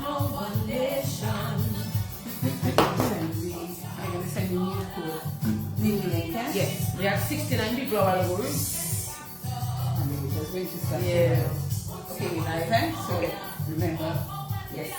I'm going to send you new code. New link, yes? Yes, we have 69 people available. And then we're just going to start. Yeah. Okay, we live, eh? So, remember, yes.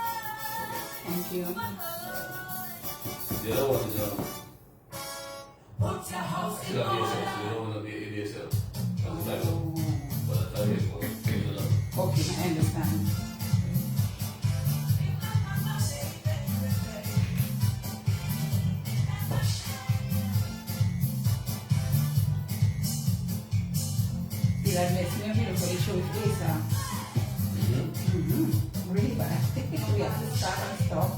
Thank you. The other one is still on DSL, so you don't want to be ADSL. That's the title. But the title is more. Okay, I understand. Did I miss me a beautiful show with Lisa? Really bad. We have to start and stop.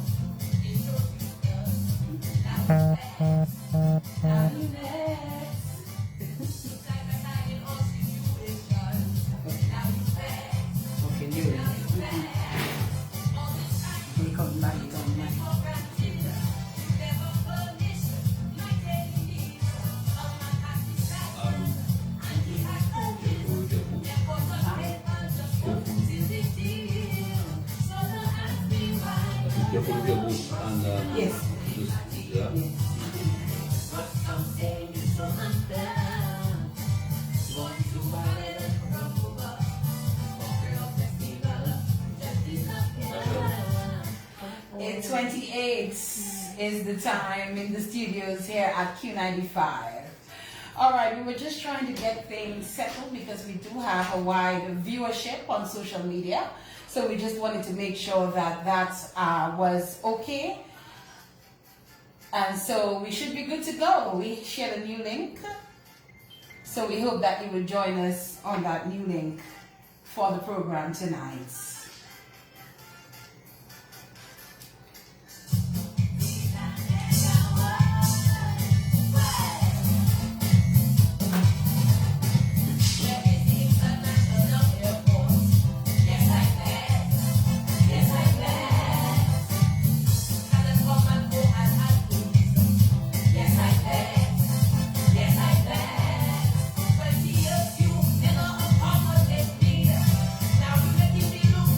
Okay, you. We come back on my. You're putting your book and Yes. just, yeah. Yes. It's 28 is the time in the studios here at Q95. All right, we were just trying to get things settled because we do have a wide viewership on social media. So we just wanted to make sure that that was okay. And so we should be good to go. We shared a new link. So we hope that you will join us on that new link for the program tonight. Now we making me look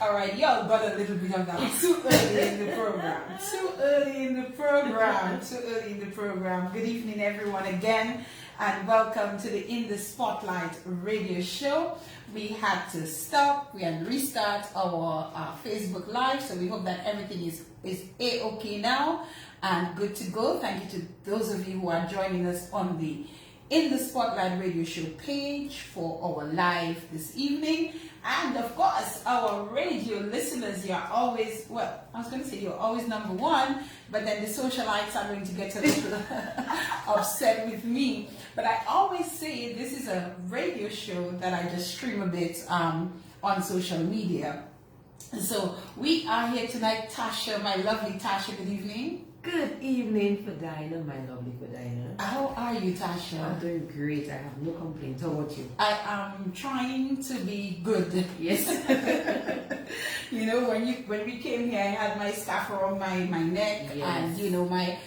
All right, y'all got a little bit of that. Too early in the program. Too early in the program. Too early in the program. Good evening, everyone, again, and welcome to the In the Spotlight radio show. We had to stop. We had to restart our Facebook Live, so we hope that everything is A-okay now and good to go. Thank you to those of you who are joining us on the In the Spotlight radio show page for our live this evening. And of course, our radio listeners, you're always, well, I was going to say you're always number one, but then the socialites are going to get a little upset with me. But I always say this is a radio show that I just stream a bit on social media. And so we are here tonight. Tasha, my lovely Tasha, good evening. Good evening, Fadina, my lovely Fadina. How are you, Tasha? I'm doing great. I have no complaints. How about you? I am trying to be good. Yes. You know, when we came here, I had my scarf around my neck, yes. and you know my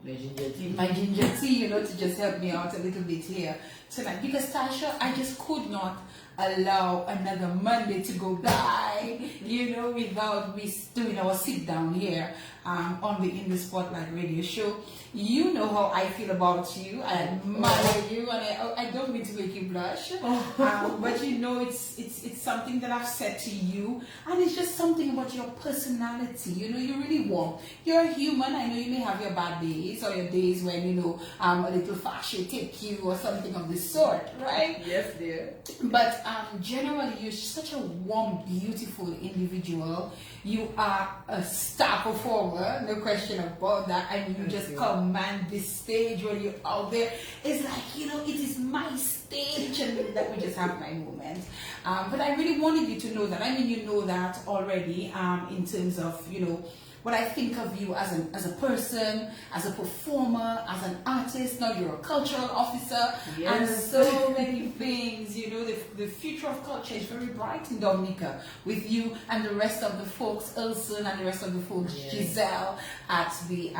ginger tea, you know, to just help me out a little bit here tonight. Because Tasha, I just could not allow another Monday to go by, you know, without we doing our sit down here on the In the Spotlight radio show. You know how I feel about you. I admire you, and I don't mean to make you blush, but you know it's something that I've said to you, and it's just something about your personality. You know, you're really warm. You're a human. I know you may have your bad days or your days when you know a little fashion take you or something of this sort, right? Yes, dear. But generally, you're such a warm, beautiful individual. You are a star performer, no question about that. I mean, you just command this stage when you're out there. It's like, you know, it is my stage, and that we just have my moment. But I really wanted you to know that. I mean, you know that already in terms of, you know, what I think of you as a person, as a performer, as an artist. Now you're a cultural officer, yes. And so many things. You know, the future of culture is very bright in Dominica with you and the rest of the folks, Elson and the rest of the folks, yes. Giselle at the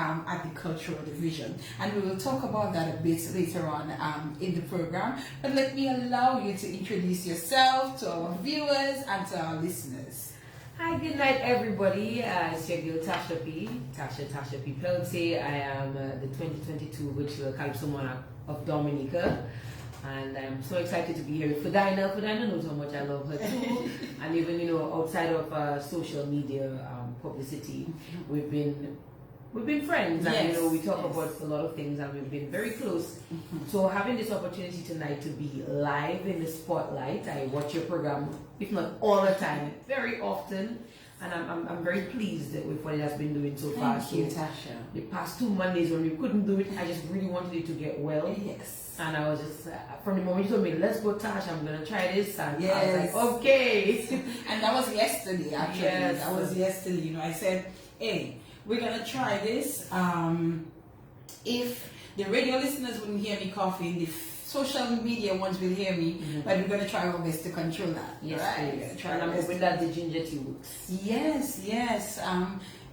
cultural division. And we will talk about that a bit later on in the program. But let me allow you to introduce yourself to our viewers and to our listeners. Hi, good night, everybody. It's your girl Tasha P. Peltier. I am the 2022 virtual Calypso Monarch of Dominica, and I'm so excited to be here with Fadina. Fadina knows how much I love her too, and even you know outside of social media publicity, we've been friends, yes, and you know we talk yes. about a lot of things, and we've been very close. So having this opportunity tonight to be live in the spotlight, I watch your program, if not all the time, very often, and I'm very pleased with what it has been doing so far. Thank you, Tasha. The past 2 Mondays when we couldn't do it, I just really wanted it to get well. Yes. And I was just, from the moment you told me, let's go, Tasha, I'm going to try this. And yes. I was like, okay. And that was yesterday, actually. Yes. That was yesterday. You know, I said, hey, we're going to try this. If the radio listeners wouldn't hear me coughing, the social media ones will hear me, but we're going to try our best to control that. Yes, right? please. We're gonna try and our I'm best hoping that the ginger tea works. Yes, yes.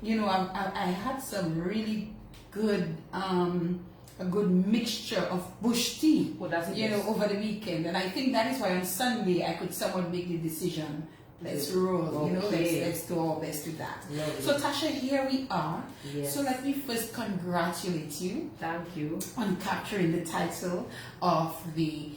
You know, I had some really good, a good mixture of bush tea, you know, over the weekend. And I think that is why on Sunday I could somewhat make the decision. Let's roll, you know, let's do our best with that. Lovely. So Tasha, here we are. Yes. So let me first congratulate you. Thank you. On capturing the title of the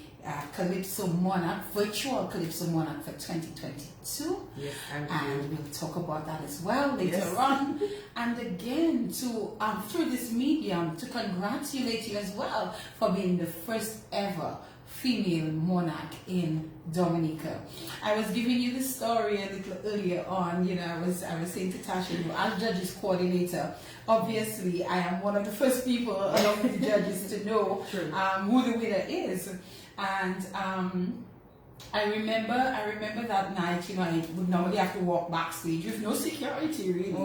Calypso Monarch, virtual Calypso Monarch for 2022. Yes, thank you. And we'll talk about that as well later yes. on. And again, to through this medium, to congratulate you as well for being the first ever female monarch in Dominica. I was giving you the story a little earlier on. You know, I was saying to Tasha, you know, as judges coordinator, obviously I am one of the first people along with the judges to know who the winner is. And I remember that night, you know, I would normally have to walk backstage with no security really to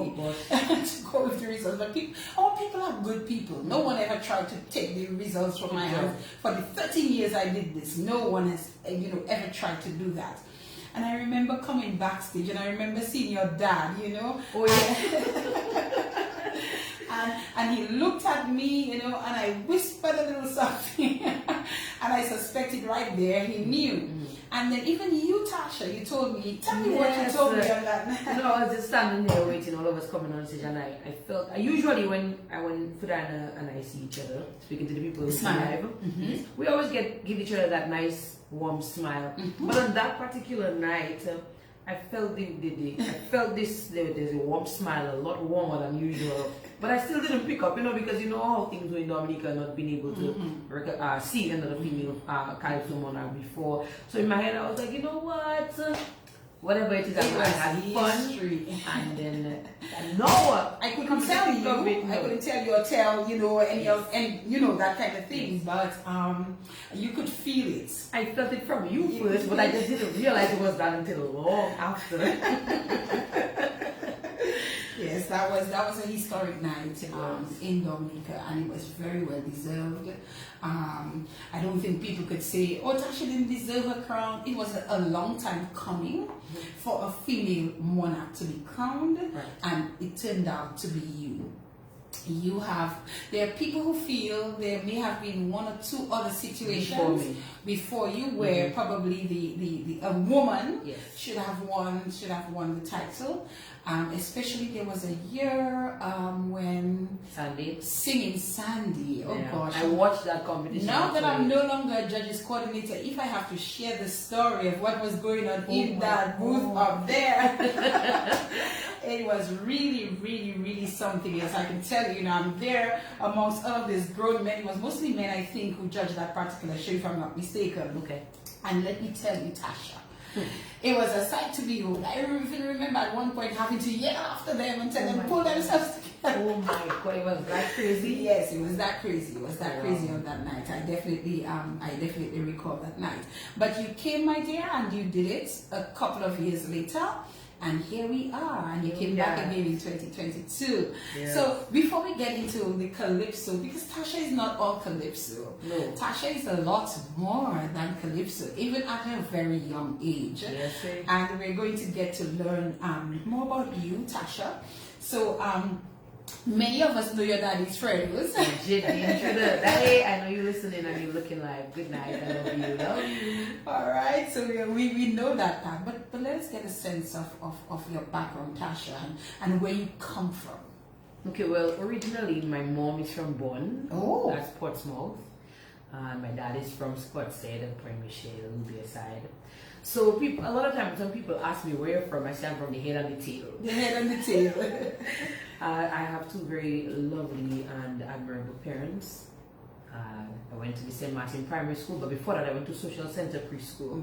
go with the results. But people are good people. No one ever tried to take the results from my hands. For the 13 years I did this, no one has, you know, ever tried to do that. And I remember coming backstage, and I remember seeing your dad, you know. Oh yeah. And he looked at me, you know, and I whispered a little something. I And I suspected right there he knew. And then even you, Tasha, you told me, tell me what you told me on that night. You know, I was just standing there waiting, all of us coming on stage, and I felt, usually when Fudana and I see each other, speaking to the people who live, we always give each other that nice, warm smile. But on that particular night, I felt there's a warm smile, a lot warmer than usual. But I still didn't pick up, because you know how things were in Dominica, not being able to see another female Calypso Monarch before. So in my head, I was like, you know what? Whatever it is, I had fun. And then, I couldn't tell you or tell, any that kind of thing. But you could feel it. I felt it from you first, but I just didn't realize it was that until long after. Yes, that was a historic night in Dominica, and it was very well deserved. I don't think people could say, oh, Tasha didn't deserve a crown. It was a long time coming for a female monarch to be crowned, and it turned out to be you. There are people who feel there may have been one or two other situations before you where probably a woman should have won the title. Especially there was a year when singing Sandy. Oh gosh, I watched that competition. Now that I'm no longer a judges coordinator, if I have to share the story of what was going on in that booth up there, it was really, really, really something else. I can tell you, I'm there amongst all of these grown men. It was mostly men, I think, who judged that particular show, if I'm not mistaken. Okay. And let me tell you, Tasha, it was a sight to behold. I even remember at one point having to yell after them and tell them pull themselves together. Oh my God, it was that crazy. Yes, it was that crazy. It was that crazy on that night. I definitely recall that night. But you came, my dear, and you did it a couple of years later. And here we are, and you came back again in 2022. Yeah. So before we get into the Calypso, because Tasha is not all Calypso. No. Tasha is a lot more than Calypso, even at a very young age. Yes, and we're going to get to learn more about you, Tasha. So many of us know your daddy's friends. Daddy, I know you're listening and you're looking like, good night, I love you. All right, so we know that part, but let's get a sense of your background, Tasha, and where you come from. Okay, well, originally my mom is from Bonn. Oh. That's Portsmouth. My dad is from Scottsdale and Premier Shale, Lubia side. So a lot of times when people ask me where you're from, I say I'm from the head and the tail. The head and the tail. I have two very lovely and admirable parents. I went to the St. Martin Primary School, but before that I went to Social Center Preschool.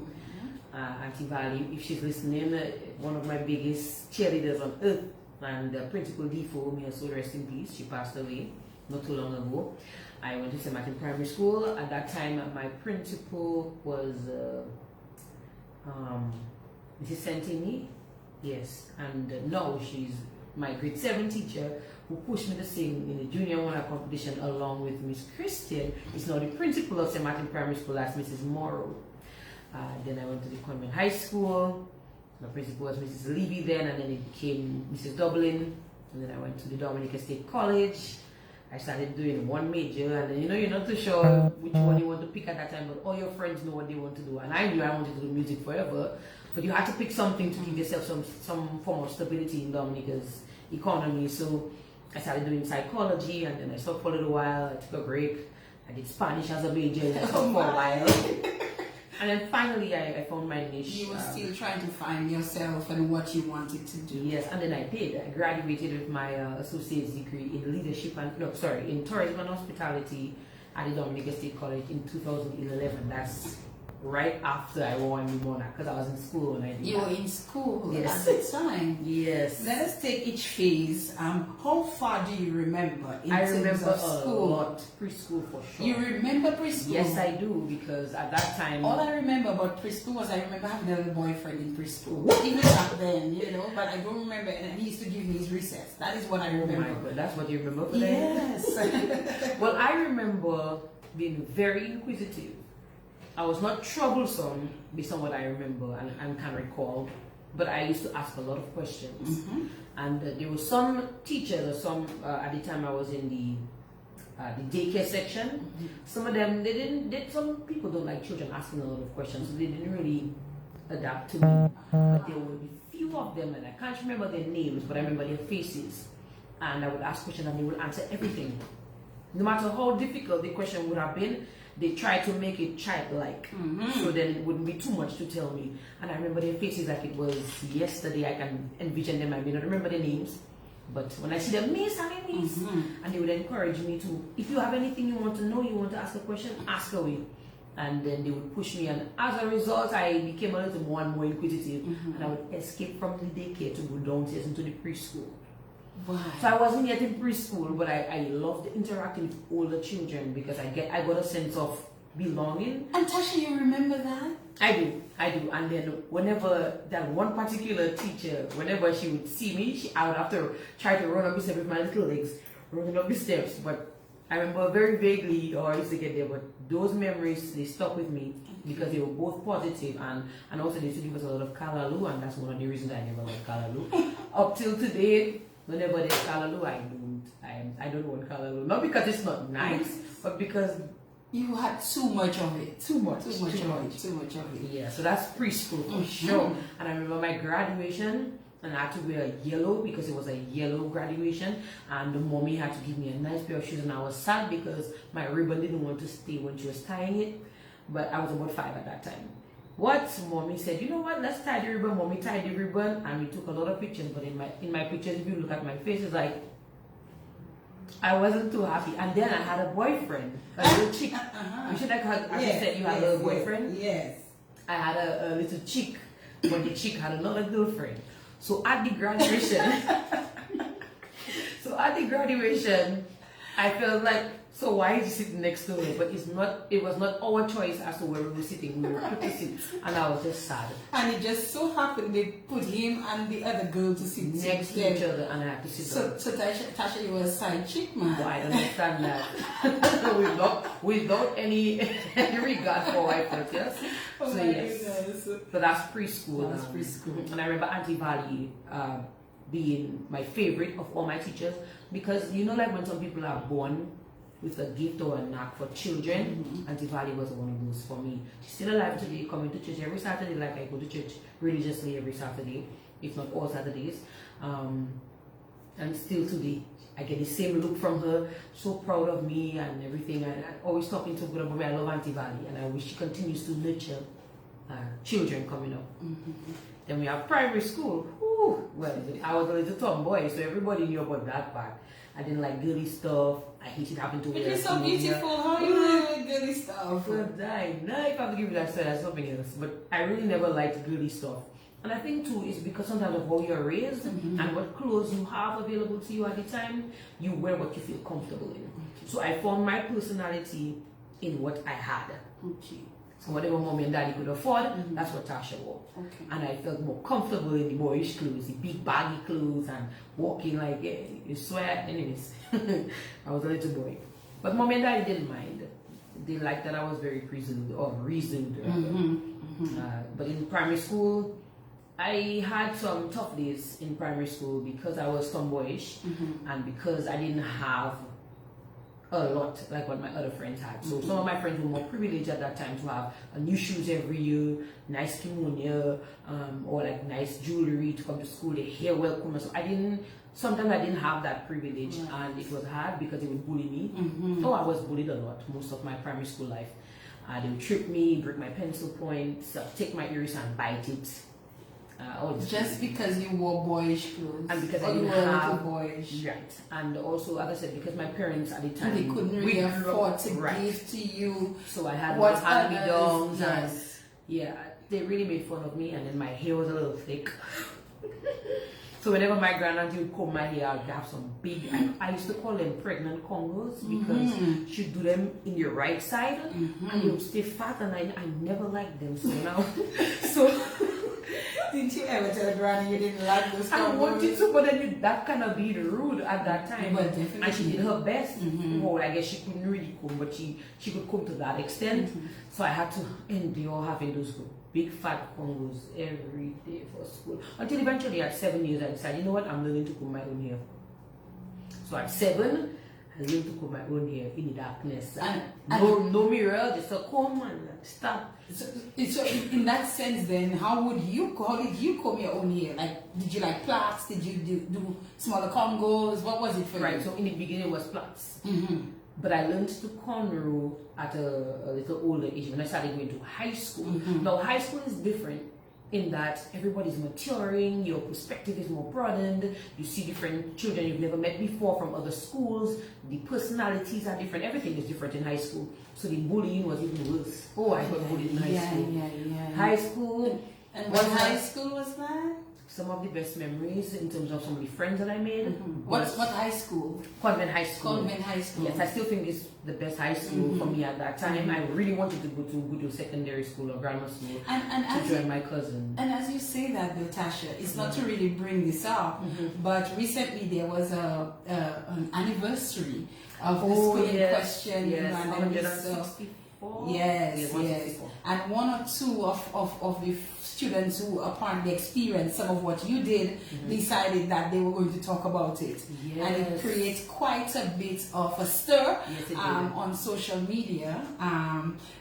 Auntie Valley, if she's listening, one of my biggest cheerleaders on earth, and Principal Defoe, may her soul rest in peace, she passed away not too long ago. I went to St. Martin Primary School. At that time, my principal was Mrs. Santini, yes, and now she's my grade 7 teacher who pushed me to sing in the junior monarch competition along with Miss Christian. Is now the principal of St. Martin Primary School, that's Mrs. Morrow. Then I went to the Convent High School. My principal was Mrs. Levy then, and then it became Mrs. Dublin. And then I went to the Dominica State College. I started doing one major, and then you're not too sure which one you want to pick at that time, but all your friends know what they want to do. And I knew I wanted to do music forever, but you had to pick something to give yourself some form of stability in Dominica's economy. So I started doing psychology, and then I stopped for a little while. I took a break. I did Spanish as a major, and I stopped for a while. And then finally I found my niche. You were still trying to find yourself and what you wanted to do. Yes, and then I did. I graduated with my associate's degree in leadership in tourism and hospitality at the Dominica State College in 2011. That's right after I won the Monarch, because I was in school when I did. You were in school at the time. Yes. Let us take each phase. How far do you remember in terms of school? A lot. Preschool for sure. You remember preschool? Yes, I do, because at that time... All I remember about preschool was I remember having a little boyfriend in preschool. Even back then, but I don't remember, and he used to give me his recess. That is what I remember. Oh my God, that's what you remember for Yes. Well, I remember being very inquisitive. I was not troublesome based on what I remember and can recall, but I used to ask a lot of questions. And there were some teachers, or some at the time I was in the the daycare section. Some of them, some people don't like children asking a lot of questions, so they didn't really adapt to me. But there would be few of them, and I can't remember their names, but I remember their faces. And I would ask questions and they would answer everything. No matter how difficult the question would have been, they tried to make it childlike, so then it wouldn't be too much to tell me. And I remember their faces like it was yesterday. I can envision them. I may not remember their names, but when I see them, Miss, and they would encourage me to, if you have anything you want to know, you want to ask a question, ask away. And then they would push me, and as a result, I became a little more and more inquisitive, and I would escape from the daycare to go downstairs into the preschool. Wow. So I wasn't yet in preschool, but I loved interacting with older children because I got a sense of belonging. And Tasha, you remember that? I do. And then whenever that one particular teacher, whenever she would see me, I would have to try to run up the steps with my little legs, running up the steps. But I remember very vaguely how I used to get there, but those memories, they stuck with me because they were both positive, and also they used to give us a lot of Kalaloo, and that's one of the reasons I never liked Kalaloo. Up till today, whenever there's Kalaloo, I don't want Kalaloo. Not because it's not nice, but because you had too much of it. Too much. Too much of it. Yeah, so that's preschool for sure. And I remember my graduation, and I had to wear yellow because it was a yellow graduation, and the mommy had to give me a nice pair of shoes, and I was sad because my ribbon didn't want to stay when she was tying it, but I was about 5 at that time. What mommy said, you know what, let's tie the ribbon. Mommy tied the ribbon, and we took a lot of pictures, but in my pictures, if you look at my face, it's like I wasn't too happy. And then I had a boyfriend, a little chick. You should have had, as you said, you had a little boyfriend. Yes. I had a little chick, but the chick had another girlfriend. So at the graduation, I felt like, so why is he sitting next to me? But it was not our choice as to where we were sitting. We were put to sit, and I was just sad. And it just so happened they put him and the other girl to sit next to each other, and I had to sit down. So Tasha, you were a side chick, man. Well, I don't understand that. without any regard for effort, yes. Oh so my yes. goodness. So that's preschool. That's preschool. And I remember Auntie Valley being my favorite of all my teachers, because you know, like when some people are born with a gift or a knack for children, Auntie Valley was one of those for me. She's still alive today, coming to church every Saturday, like I go to church religiously every Saturday, if not all Saturdays. And still today, I get the same look from her, so proud of me and everything. And I always talking so good about me. I love Auntie Valley, and I wish she continues to nurture children coming up. Then we have primary school. Ooh, well, I was a little tomboy, so everybody knew about that part. I didn't like girly stuff. I hated having to wear it is so beautiful. How you like girly stuff? But if I have to give you that story, that's something else. But I really never liked girly stuff. And I think too, it's because sometimes of how you're raised and what clothes you have available to you at the time, you wear what you feel comfortable in. So I found my personality in what I had. Okay. So whatever mommy and daddy could afford, that's what Tasha wore. Okay. And I felt more comfortable in the boyish clothes, the big baggy clothes, and walking like, you swear. Anyways, I was a little boy. But mommy and daddy didn't mind. They liked that I was very reasoned. But in primary school, I had some tough days in primary school because I was tomboyish and because I didn't have a lot like what my other friends had. So some of my friends were more privileged at that time to have new shoes every year, nice kimono, or like nice jewelry to come to school, their hair well combed. So sometimes I didn't have that privilege, and it was hard because they would bully me. Oh, I was bullied a lot most of my primary school life. They would trip me, break my pencil point, take my ears and bite it. Just because you wore boyish clothes, and because I didn't have boyish, right? And also, as I said, because my parents at the time they couldn't really afford to give to you, so I had what hand-me-downs, and yes. They really made fun of me, and then my hair was a little thick. So whenever my grandaunt would comb my hair, I'd have some big, I used to call them pregnant Congos because she'd do them in your right side, and they would stay fat, and I never liked them. So now, didn't you ever tell Granny you didn't like those? I wanted to, but then that kind of being rude at that time. But definitely. And she did her best. Well, I guess she couldn't really comb, but she could comb to that extent. So I had to endure having those big fat Congos every day for school. Until eventually at 7 years I decided, you know what, I'm learning to comb my own hair. So at 7, I learned to comb my own hair in the darkness. And No mirror, just a comb and stop. So in that sense, then, how did you comb your own hair? Like, did you like plaits? Did you do smaller Congos? What was it for you? Right, so in the beginning it was plaits. Mm-hmm. But I learned to cornrow at a little older age when I started going to high school. Mm-hmm. Now, high school is different in that everybody's maturing, your perspective is more broadened, you see different children you've never met before from other schools, the personalities are different, everything is different in high school. So the bullying was even worse. Oh, I got bullied in high school. Yeah. High school. And what high school was that? Some of the best memories in terms of some of the friends that I made. Mm-hmm. What high school? Convent High School. Convent High School. Yes, I still think it's the best high school for me at that time. I really wanted to go to secondary school or grammar school to join my cousin. And as you say that, though, Tasha, it's not to really bring this up, but recently there was an anniversary of the school in question. Yes, and then we saw- Yes. 164. And one or two of the students who apparently experienced some of what you did decided that they were going to talk about it. Yes. And it creates quite a bit of a stir Yes, on social media.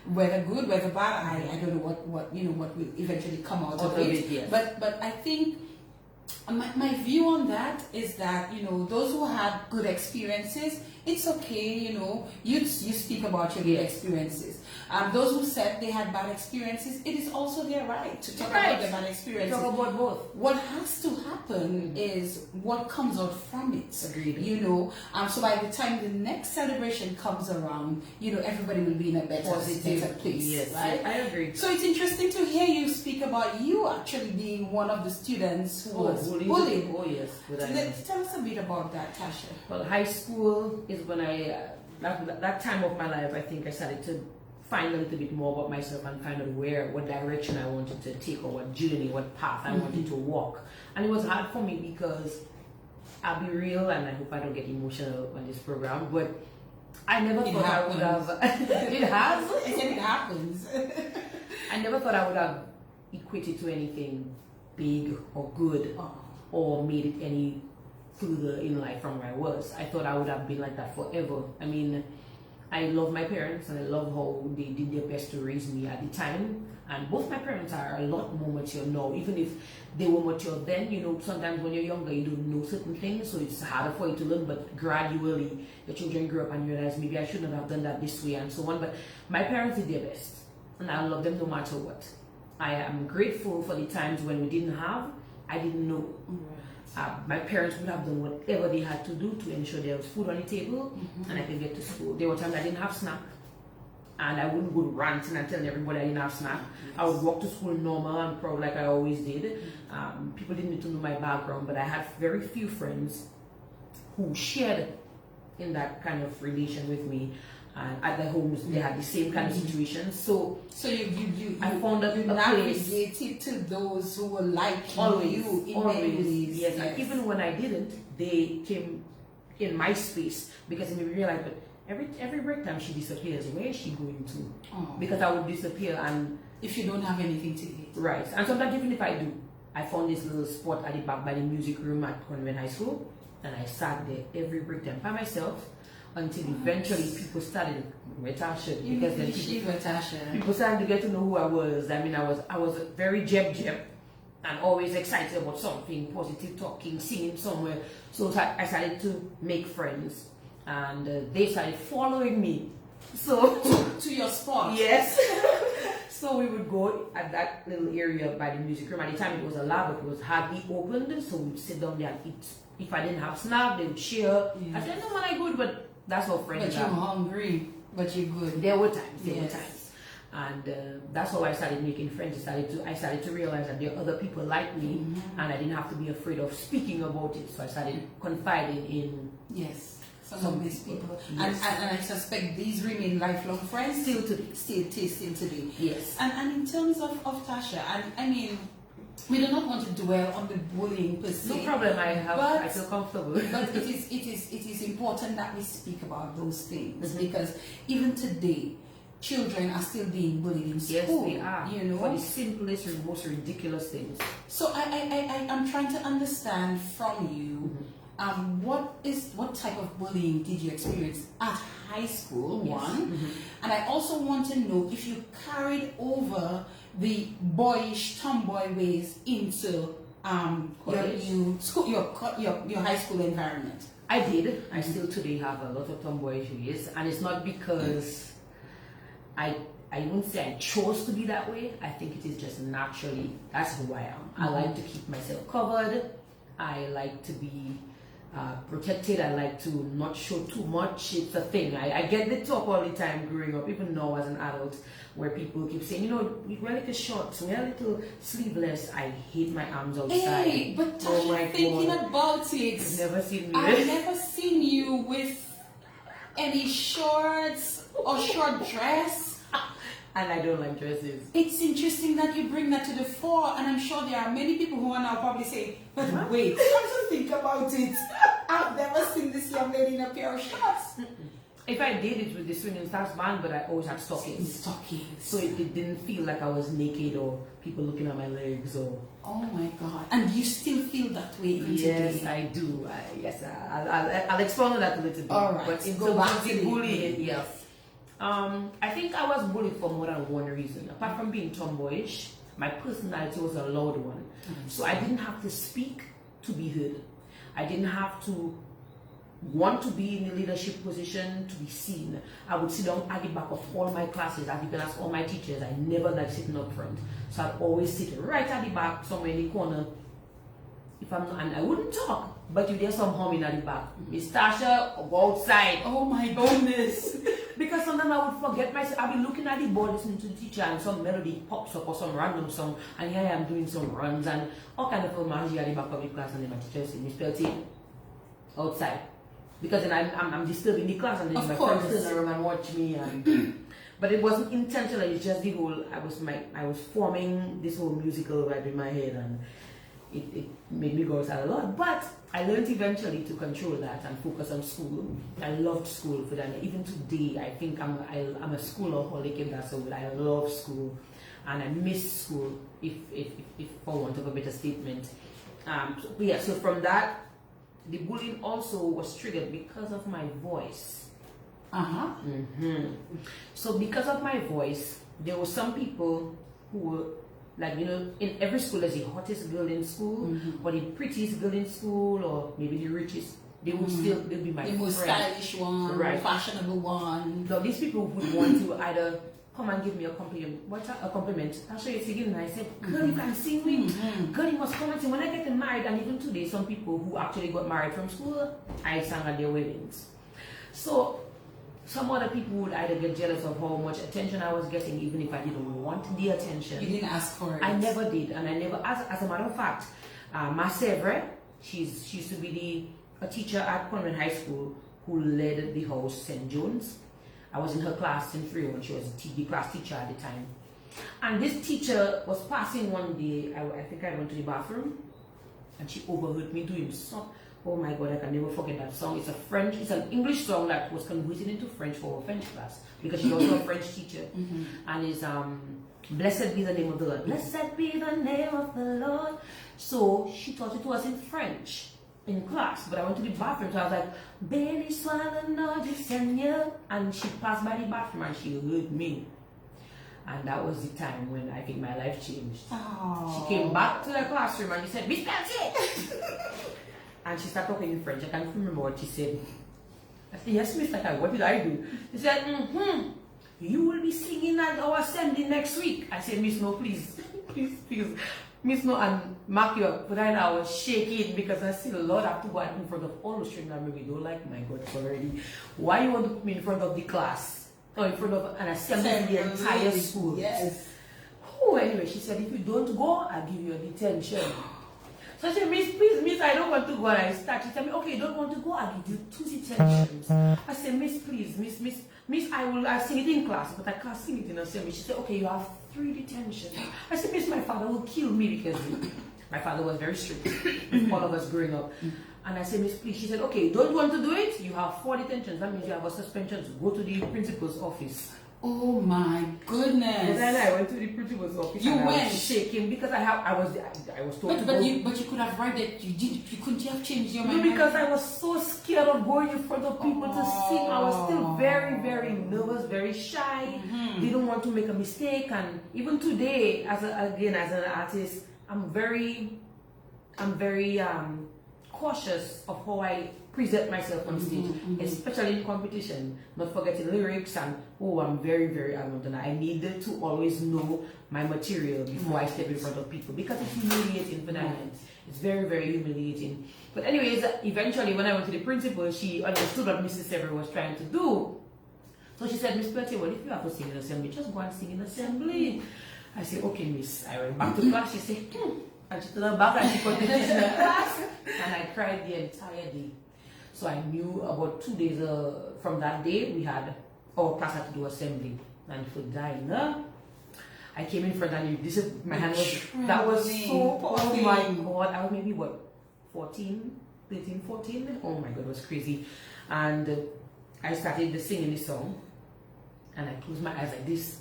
Whether good, whether bad, I don't know what will eventually come out of it. Yes. But I think my view on that is that, those who had good experiences, it's okay, you speak about your good experiences. Those who said they had bad experiences, it is also their right to talk about their bad experiences. Talk about both. What has to happen is what comes out from it. Agreed. So by the time the next celebration comes around, everybody will be in a better place. Yes, right? I agree. So it's interesting to hear you speak about you actually being one of the students who was bullied. Oh yes. Tell us a bit about that, Tasha. Well, high school is when that time of my life, I think I started to find a little bit more about myself and find out what direction I wanted to take or what journey, what path I wanted to walk. And it was hard for me because I'll be real, and I hope I don't get emotional on this program, but I never thought I would have. It has. I said it happens. I never thought I would have equated to anything big or good or made it any further in life from where I was. I thought I would have been like that forever. I mean, I love my parents and I love how they did their best to raise me at the time. And both my parents are a lot more mature now. Even if they were mature then, sometimes when you're younger you don't know certain things, so it's harder for you to learn, but gradually the children grow up and realize maybe I shouldn't have done that this way and so on. But my parents did their best and I love them no matter what. I am grateful for the times when we didn't have, I didn't know. My parents would have done whatever they had to do to ensure there was food on the table and I could get to school. There were times I didn't have snack and I wouldn't go ranting and telling everybody I didn't have snack. I would walk to school normal and proud like I always did. People didn't need to know my background, but I had very few friends who shared in that kind of relation with me. And at their homes, they had the same kind of situations. So I found out you navigated to those who were like you in many ways. Yes. And even when I didn't, they came in my space because it made me realize, but every break time she disappears. Where is she going to? Because I would disappear, and if you don't have anything to eat, right? And sometimes even if I do, I found this little spot at the back by the music room at Convent High School, and I sat there every break time by myself. Until eventually people started with Tasha, because then people started to get to know who I was. I mean, I was very jeb and always excited about something, positive talking, singing somewhere. So I started to make friends, and they started following me. So to your spot. Yes. So we would go at that little area by the music room. At the time it was a lab, but it was hardly opened, so we'd sit down there and eat. If I didn't have snack, they would share. I said, no, man, I good, but that's how friends are. But you're hungry, but you're good. There were times. And that's how I started making friends. I started to realize that there are other people like me, and I didn't have to be afraid of speaking about it. So I started confiding in some of these people. Yes. And I suspect these remain lifelong friends still today. Yes. And in terms of Tasha, and I mean, we do not want to dwell on the bullying per se. No problem, I feel comfortable. But it is important that we speak about those things, because even today, children are still being bullied in school. Yes, they are. For the simplest and most ridiculous things. So I'm trying to understand from you, what type of bullying did you experience at high school? Yes. One, and I also want to know if you carried over the boyish tomboy ways into your new school, your high school environment. I did. I still today have a lot of tomboyish ways, and it's not because I won't say I chose to be that way. I think it is just naturally, that's who I am. I like to keep myself covered. I like to be protected. I like to not show too much. It's a thing. I get the talk all the time growing up, even now as an adult, where people keep saying, you know, we wear little shorts, we wear little sleeveless. I hate my arms outside. Hey, but thinking about it, you've never seen me. I've never seen you with any shorts or short dress. And I don't like dresses. It's interesting that you bring that to the fore, and I'm sure there are many people who are now probably saying, but wait, come to think about it, I've never seen this young lady in a pair of shorts. If I did it with the Swinging Stars band, but I always had stockings. So it didn't feel like I was naked or people looking at my legs or... Oh my God. And you still feel that way even Yes, today? I do. I'll expound on that a little bit. All right. But in Go back to the the bullying, yes. I think I was bullied for more than one reason. Apart from being tomboyish, my personality was a loud one. So I didn't have to speak to be heard. I didn't have to want to be in a leadership position to be seen. I would sit down at the back of all my classes, as you can ask all my teachers. I never liked sitting up front. So I'd always sit right at the back, somewhere in the corner. And I wouldn't talk, but you hear some humming at the back. Miss Tasha, go outside. Oh my goodness. Because sometimes I would forget myself. I'd be looking at the board listening to the teacher and some melody pops up or some random song, and here I am doing some runs and all kind of magic at the back of the class, and then my teacher said, Miss Peltier, outside. Because then I'm disturbing the class, and then my friends turn around and watch me. But it wasn't intentional. It's just the whole. I was forming this whole musical right in my head, and it made me go outside a lot. But I learned eventually to control that and focus on school. I loved school for that. Even today, I think I'm a schoolaholic, if that's a word. I love school, and I miss school, if for want of a better statement. So from that. The bullying also was triggered because of my voice. So because of my voice, there were some people who were like, you know, in every school there's the hottest girl in school, or the prettiest girl in school, or maybe the richest. They would they'll be my friend. The most stylish one, right. Fashionable one. So these people would want to either come and give me a compliment. A compliment? I'll show you singing, and I said, girl, you can sing me. Girl, you must come and sing. When I get married, and even today, some people who actually got married from school, I sang at their weddings. So some other people would either get jealous of how much attention I was getting, even if I didn't want the attention. You didn't ask for it. I never did, and I never. As a matter of fact, Ma Sevre, she used to be a teacher at Convent High School who led the house St. John's. I was in her class in 301. She was the class teacher at the time. And this teacher was passing one day. I think I went to the bathroom, and she overheard me doing some. Oh my God, I can never forget that song. It's an English song that was converted into French for her French class, because she's also a French teacher. And it's Blessed be the name of the Lord. Blessed be the name of the Lord. So she taught it to us in French in class, but I went to the bathroom, so I was like, Béni soit le nom du Seigneur, and she passed by the bathroom and she heard me. And that was the time when I think my life changed. Oh. She came back to the classroom and she said, Miss Peltier! And she started talking in French. I can't remember what she said. I said, yes, Miss Taka, what did I do? She said, you will be singing at our assembly next week. I said, Miss, no, please. please. Miss, no, and mark you up. But then I was shaking because I see Lord, I have to go in front of all the children that maybe don't like my God already. Why you want to put me in front of the class? Or in front of an assembly of the entire school? Yes. Oh, anyway, she said, if you don't go, I'll give you a detention. So I said, Miss, please, Miss, I don't want to go. And I started. She said, okay, you don't want to go, I'll give you 2 detentions. I said, Miss, please, Miss, I'll sing it in class, but I can't sing it in assembly. She said, okay, you have 3 detentions. I said, Miss, my father will kill me, because my father was very strict with all of us growing up. And I said, Miss, please. She said, okay, you don't want to do it? You have 4 detentions. That means you have a suspension to go to the principal's office. Oh my goodness. And then I went to the principal's office. You and I went? was shaking because I was told to But go. you could have read it. You couldn't have changed your No, mind. because I was so scared of going in front of people to sing. I was still very, very nervous, very shy. Didn't want to make a mistake. And even today, as an artist, I'm very cautious of how I present myself on stage, especially in competition. Not forgetting lyrics and I'm very, very adamant, and I needed to always know my material before I step in front of people because it's humiliating for that. It's very, very humiliating. But anyways, eventually when I went to the principal, she understood what Mrs. Sever was trying to do. So she said, Miss Peltier, well, if you have to sing in assembly, just go and sing in assembly. I said, okay, miss. I went back to class. She said, and she turned back and she continued in the class. And I cried the entire day. So I knew about 2 days from that day, we had our class had to do assembly. And for dying, I came in front and this is my hand was that was so oh my god. I was maybe 13, 14. Oh my god, it was crazy. And I started singing this song and I closed my eyes like this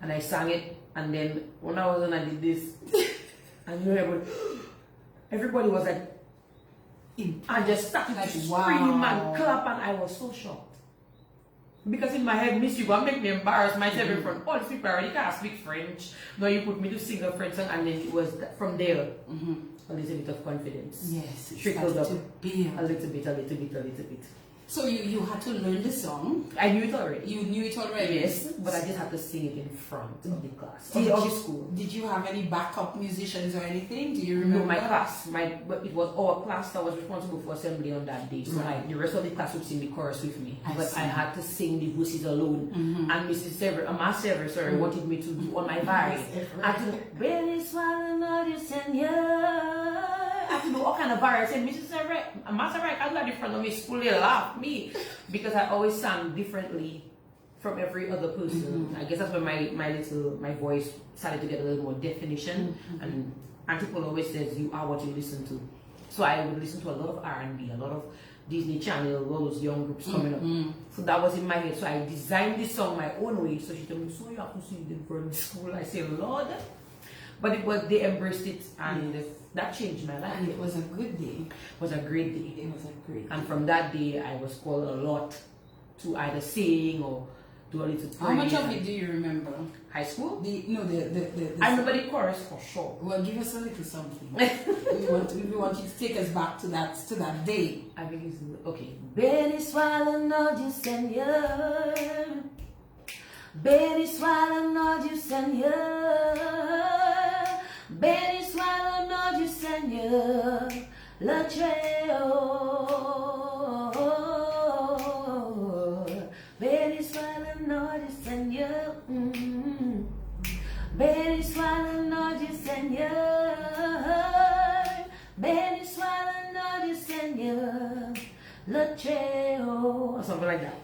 and I sang it, and then when I was done I did this and everybody was like, I just started to scream and clap, and I was so shocked. Because in my head, miss, you gonna make me embarrass myself in front of all these people. I already can't speak French. Now you put me to sing a French song, and then it was from there a little bit of confidence. Yes, trickled up a little bit. So you had to learn the song. I knew it already. You knew it already? Yes, but I just had to sing it in front of the class. Of the school. Did you have any backup musicians or anything? Do you remember? No, my class. But it was our class that was responsible for assembly on that day. So the rest of the class would sing the chorus with me. I had to sing the voices alone. And Mrs. Sever, wanted me to do all my bars. I had to I have to do all kind of bars. I said, Mrs. Sever, Master Right, I got in front of me, school, they laughed me because I always sang differently from every other person. I guess that's when my voice started to get a little more definition. And Auntie Paul always says, you are what you listen to. So I would listen to a lot of R&B, a lot of Disney Channel, all those young groups coming up. So that was in my head. So I designed this song my own way. So she told me, so you have to sing it in front of school. I said, Lord. But they embraced it, and that changed my life. And it was a good day. It was a great day. It was a great day. And from that day, I was called a lot to either sing or do a little prayer. How much of it do you remember? High school? I remember the chorus for sure. Well, give us a little something. we want you to take us back to that day. I think it's okay. Benny swallow no you Seigneur. Benny swallow no you Seigneur. Benny swallow no you Seigneur. Le Treo. Benny swallow no you Seigneur. Benny swallow no you Seigneur. Benny swallow no you Seigneur. Le Treo. Or something like that.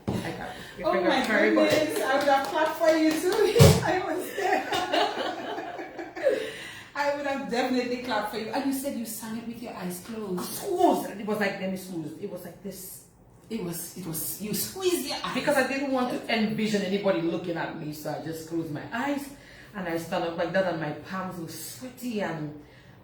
Oh my goodness, I would have clapped for you too. I was there. I would have definitely clapped for you. And you said you sang it with your eyes closed. Closed. It was like it was like this. It was you squeezed your eyes. Because I didn't want to envision anybody looking at me, so I just closed my eyes and I stand up like that, and my palms were sweaty, and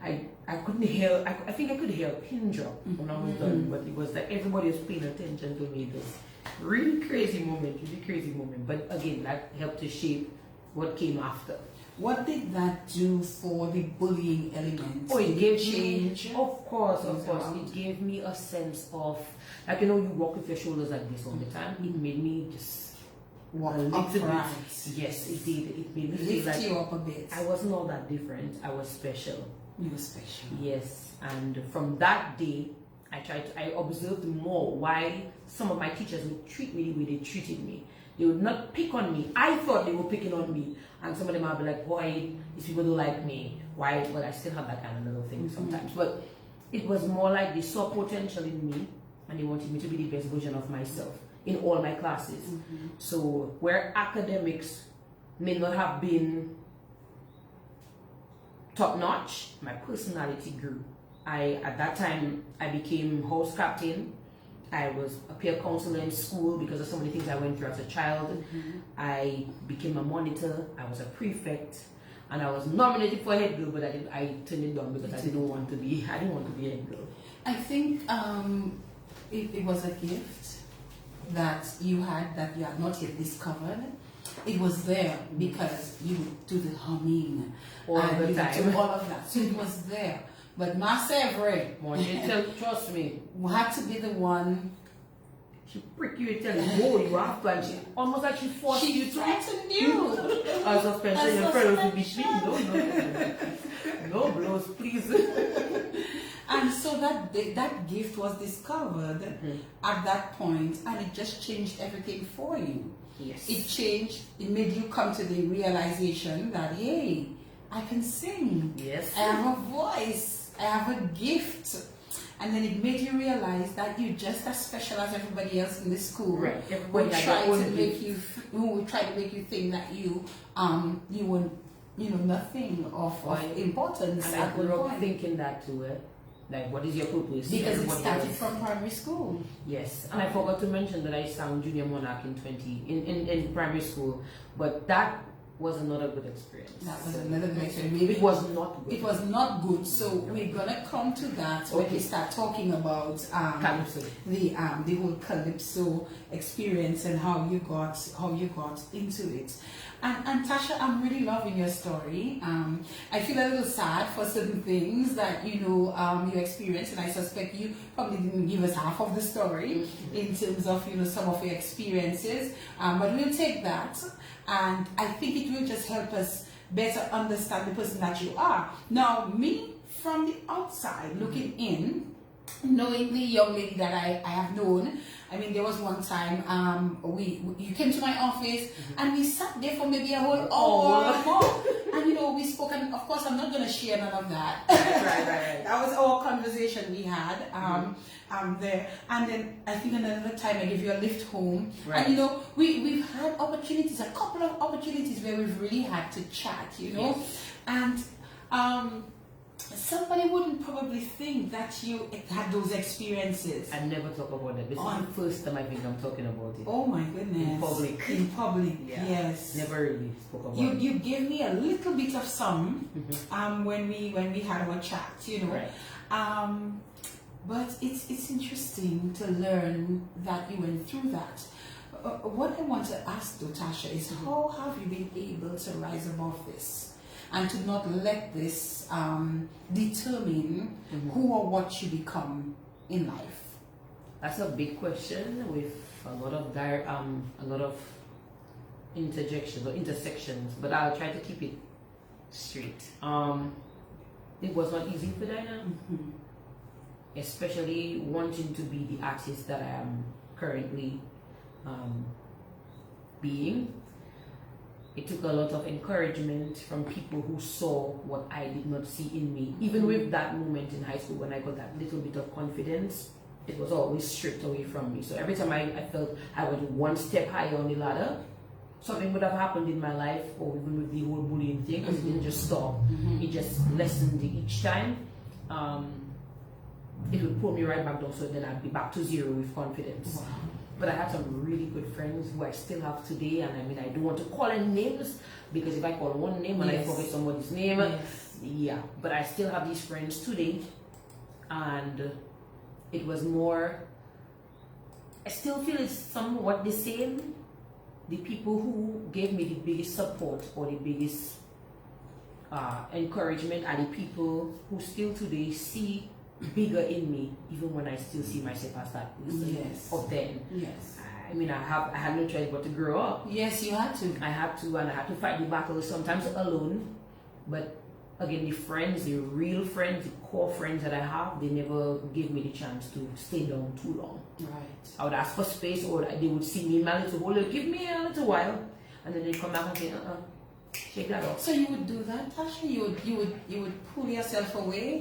I couldn't hear. I think I could hear a pin drop when I was done, but it was like everybody was paying attention to me. This really crazy moment. But again, that helped to shape what came after. What did that do for the bullying element? Oh, it gave change. Of course. It gave me a sense of, like, you walk with your shoulders like this all the time. It made me just walk upright. Yes, it did. It made me feel like you up a bit. I wasn't all that different. I was special. You were special. Yes, and from that day, I observed more why some of my teachers would treat me the way they treated me. They would not pick on me. I thought they were picking on me. And some of them would be like, why, these people don't like me. Why? Well, I still have that kind of little thing sometimes. But it was more like they saw potential in me and they wanted me to be the best version of myself in all my classes. So where academics may not have been top-notch, my personality grew. At that time, I became house captain. I was a peer counselor in school because of some of the things I went through as a child. I became a monitor. I was a prefect, and I was nominated for head girl, but I turned it down because I didn't want to be head girl. I think it was a gift that you had not yet discovered. It was there because you would do the humming all and the time. do all of that. So it was there. But Ma Sevre, trust me, had to be the one. She prick you and tell you, "Oh, you have to," and she almost like she forced you to. Threatened you. As a special, your friend will be beaten. No blows, please. And so that gift was discovered at that point, and it just changed everything for you. Yes. It changed. It made you come to the realization that, hey, I can sing. Yes. I have a voice. I have a gift. And then it made you realize that you're just as special as everybody else in the school. Right. Who try to make you think that you were nothing of importance. And I grew up thinking that too. Like, what is your purpose? Because it started from primary school. Yes, and I forgot to mention that I sang Junior Monarch in primary school, but that was another good experience. That was another good experience. Maybe it was not good. It was not good. So we're gonna come to that when we start talking about Calypso. The whole Calypso experience and how you got into it. And Tasha, I'm really loving your story. I feel a little sad for certain things that you experienced, and I suspect you probably didn't give us half of the story in terms of some of your experiences. But we'll take that, and I think it will just help us better understand the person that you are. Now, me from the outside looking in, knowing the young lady that I have known. I mean, there was one time you came to my office and we sat there for maybe a whole hour or more, and we spoke. And of course, I'm not going to share none of that. Right. That was our conversation we had there. And then I think another time I gave you a lift home. Right. And we've had opportunities, a couple of opportunities where we've really had to chat. Yes. And somebody wouldn't probably think that you had those experiences. I never talk about that. This is the first time I think I'm talking about it. Oh my goodness. In public. Yeah. Yes. Never really spoke about it. You gave me a little bit of some when we had our chat, Right. But it's interesting to learn that you went through that. What I want to ask though, Tasha, is how have you been able to rise above this? And to not let this determine who or what you become in life. That's a big question with a lot of interjections or intersections, but I'll try to keep it straight. It was not easy for Dinah, especially wanting to be the artist that I am currently being. It took a lot of encouragement from people who saw what I did not see in me. Even with that moment in high school when I got that little bit of confidence, it was always stripped away from me. So every time I felt I went one step higher on the ladder, something would have happened in my life, or even with the whole bullying thing, because it didn't just stop. It just lessened each time. It would pull me right back down, so then I'd be back to zero with confidence. Wow. But I had some really good friends who I still have today, and I mean, I don't want to call any names, because if I call one name and I forget somebody's name, but I still have these friends today, and it was more, I still feel it's somewhat the same. The people who gave me the biggest support or the biggest encouragement are the people who still today see bigger in me, even when I still see myself as that person of then. Yes. I mean, I had no choice but to grow up. Yes, you had to. I had to, and I had to fight the battles, sometimes alone. But again, the friends, the real friends, the core friends that I have, they never gave me the chance to stay down too long. Right. I would ask for space, or they would see me in my little hole, give me a little while, and then they come back and say, shake that off. So you would do that, Tasha? You would pull yourself away.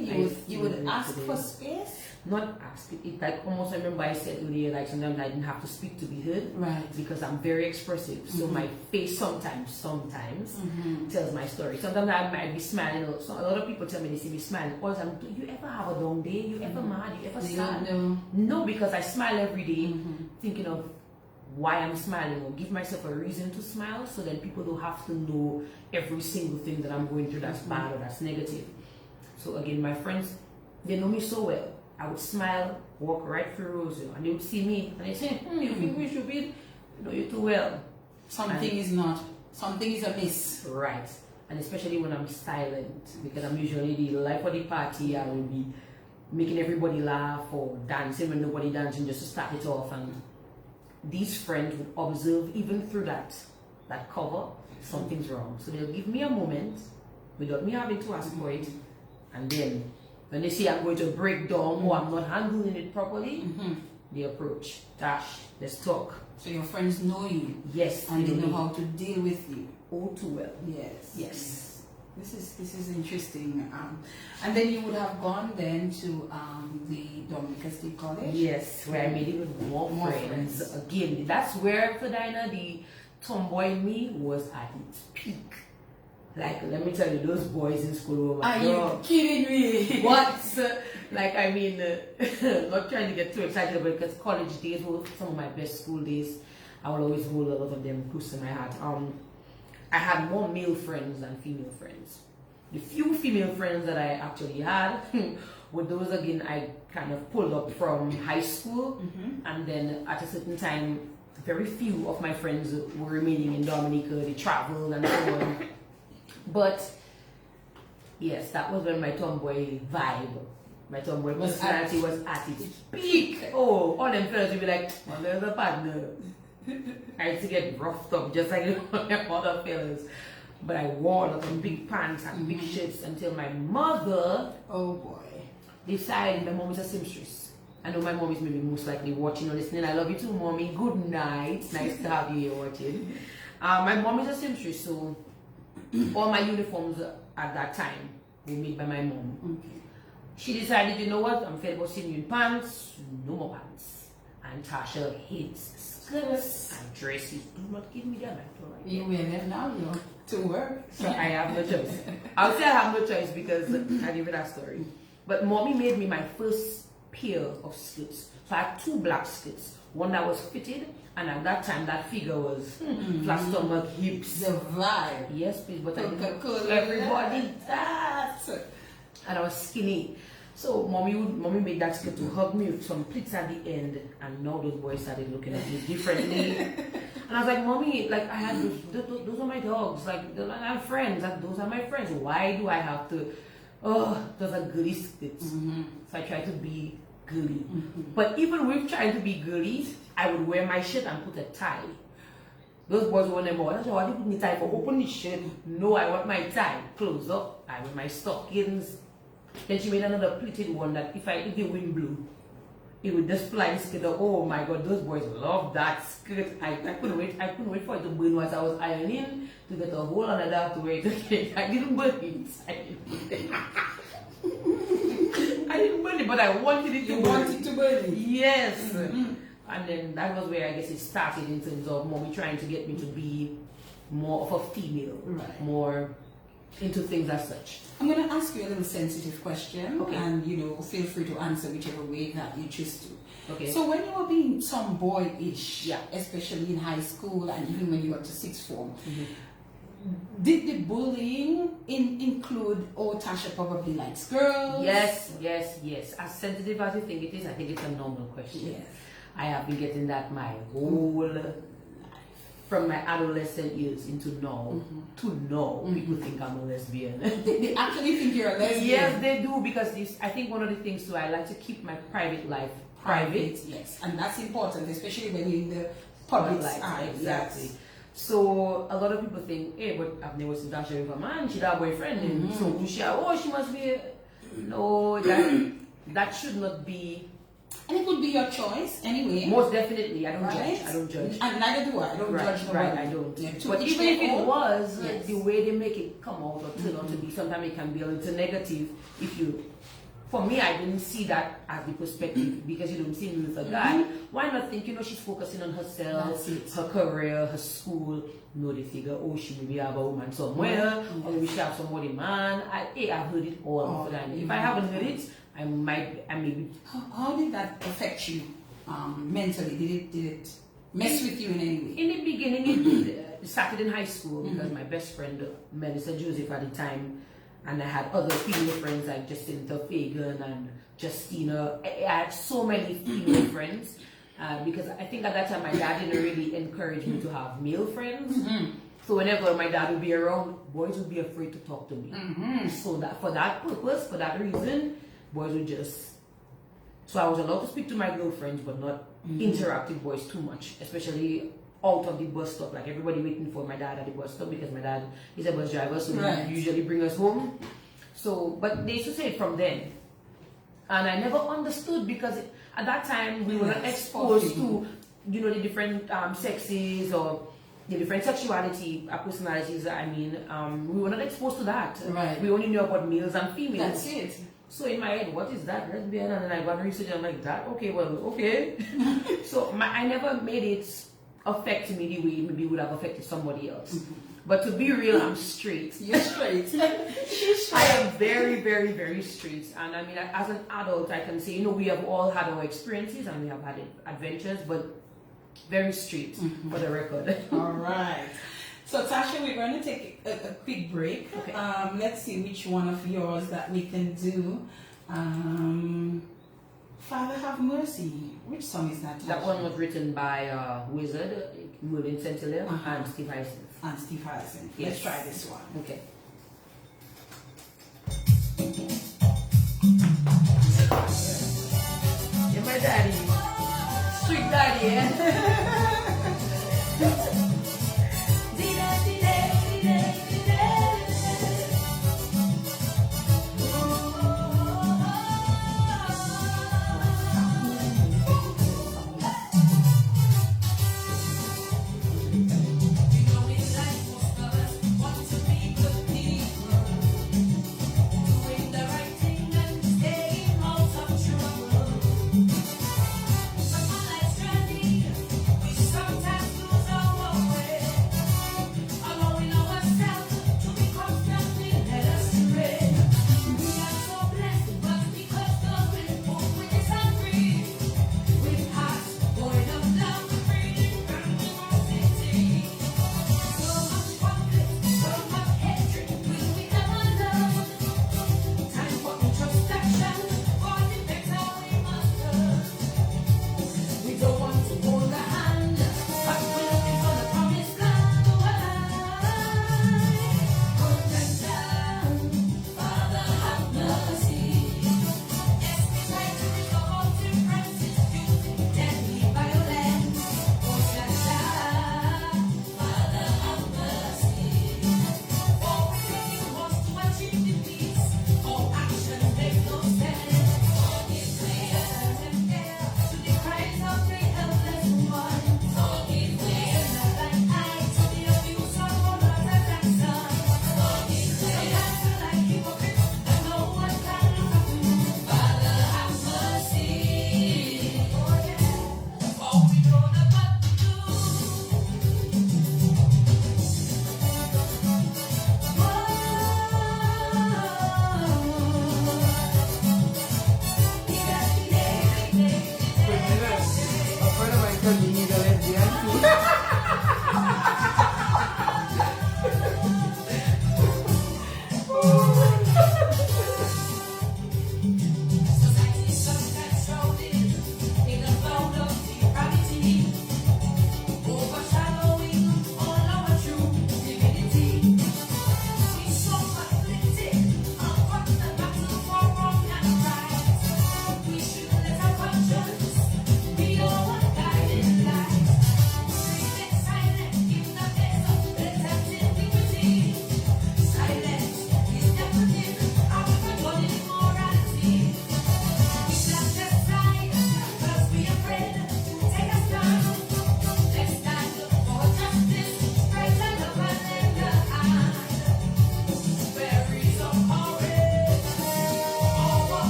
You would ask for space. Not ask it like almost. I remember I said earlier, like sometimes I didn't have to speak to be heard, Right? because I'm very expressive. So my face sometimes tells my story. Sometimes I might be smiling. So a lot of people tell me they see me smiling all the time. Do you ever have a down day? You ever mad? You ever sad? No, because I smile every day, thinking of why I'm smiling, or give myself a reason to smile, so then people don't have to know every single thing that I'm going through that's bad or that's negative. So again, my friends, they know me so well. I would smile, walk right through rows, and they would see me and they say, you think we should be? You know you too well. Something is amiss. Right. And especially when I'm silent, because I'm usually the life of the party. I will be making everybody laugh or dancing when nobody dancing, just to start it off. And these friends would observe even through that cover, something's wrong. So they'll give me a moment without me having to ask for it, and then when they see I'm going to break down or I'm not handling it properly, they approach. Tash, let's talk. So your friends know you. Yes. And they know how to deal with you. All too well. Yes. Yes. This is interesting. And then you would have gone then to the Dominica State College. Yes, where I made even more friends. Again, that's where Fedina, the tomboy in me, was at its peak. Like, let me tell you, those boys in school were Are you kidding me? What? Like, I mean, not trying to get too excited about it, because college days were some of my best school days. I will always hold a lot of them close to my heart. I had more male friends than female friends. The few female friends that I actually had were those, again, I kind of pulled up from high school, and then at a certain time, very few of my friends were remaining in Dominica. They traveled and so on. But yes, that was when my tomboy vibe, my tomboy personality was at its peak. Oh, all them fellas would be like, well, there's a partner. I had to get roughed up just like other fellas. But I wore a lot of big pants and big shirts until my mother, oh boy, decided. My mom is a seamstress. I know my mom is maybe most likely watching or listening. I love you too, mommy. Good night. Nice to have you here watching. My mom is a seamstress, so all my uniforms at that time were made by my mom. Okay. She decided, you know what, I'm fed about seeing you in pants, no more pants. And Tasha hates skirts and dresses. Do not give me that. You wear them now, you're to work. So I have no choice. I'll say I have no choice because I give it that story. But mommy made me my first pair of skirts. So I had 2 black skirts. One that was fitted, and at that time that figure was flat stomach, hips. The vibe. Yes, please, but I didn't Coca-Cola. everybody that. And I was skinny. So mommy made that skirt to hug me with some pleats at the end, and now those boys started looking at me differently. And I was like, mommy, like I had those are my dogs, like I have friends, like those are my friends. Why do I have to? Oh, those are girly skirts. So I tried to be girly. But even with trying to be girly, I would wear my shirt and put a tie. Those boys want them more. That's why I didn't put my tie for open the shirt. No, I want my tie close up. I wear my stockings. Then she made another pleated one that if the wind blew, it would just fly skirt up. Oh my god, those boys love that skirt. I couldn't wait for it to burn once I was ironing to get a whole another to wear it again. I didn't burn it. I didn't burn it, but I wanted it to burn. You wanted to burn it? Yes. And then that was where I guess it started in terms of mommy trying to get me to be more of a female, more into things as such. I'm going to ask you a little sensitive question, okay. And feel free to answer whichever way that you choose to. Okay. So when you were being tomboyish, yeah, especially in high school and even when you got to sixth form, did the bullying include, Tasha probably likes girls? Yes. As sensitive as you think it is, I think it's a normal question. Yes. I have been getting that my whole life. From my adolescent years into now, people think I'm a lesbian. They actually think you're a lesbian? Yes, they do, because I think one of the things too, I like to keep my private life private. Yes, and that's important, especially when you're in the public eye. Exactly. Yes. So a lot of people think, hey, but I've never seen Tasha with a man, she got a boyfriend, so she must be no, that should not be And it would be your choice anyway. Most definitely, I don't Right? judge. I don't judge. And neither do I. I don't judge nobody. Right, I don't. Yeah, to But each even if their it own. was, Yes. the way they make it come out or turn out to be, sometimes it can be a little negative. If you, for me, I didn't see that as the perspective because you don't see me with a guy. Why not think, she's focusing on herself, That's it. her career, her school. No, they figure, oh, she maybe have a woman somewhere, or maybe she have somebody man. I've heard it all. If I haven't heard it, I maybe. How did that affect you mentally? Did it mess with you in any way? In the beginning, it did. It started in high school because my best friend, Melissa Joseph at the time, and I had other female friends like Jacinta Fagan and Justina. I had so many female friends because I think at that time my dad didn't really encourage me to have male friends. So whenever my dad would be around, boys would be afraid to talk to me. So that for that purpose, for that reason, boys would just. So I was allowed to speak to my girlfriends, but not interact with boys too much, especially out of the bus stop. Like everybody waiting for my dad at the bus stop because my dad is a bus driver, so he usually bring us home. So, but they used to say it from then, and I never understood because at that time we were not exposed to, the different sexes or the different sexuality, personalities. I mean, we were not exposed to that. Right. We only knew about males and females. That's it. So in my head, what is that lesbian? And then I got research and I'm like, that? Okay, well, okay. So I never made it affect me the way maybe it would have affected somebody else. But to be real, I'm straight. You're straight. She's straight. I am very, very, very straight. And I mean, as an adult, I can say, we have all had our experiences and we have had adventures, but very straight for the record. All right. So Tasha, we're going to take a quick break. Okay. Let's see which one of yours that we can do. Father Have Mercy. Which song is that? That one was written by Wizard, Merlin Centillier, and Steve Hyacinth. And Steve Hyacinth. Yes. Let's try this one. Okay. You're my daddy. Street daddy, eh? We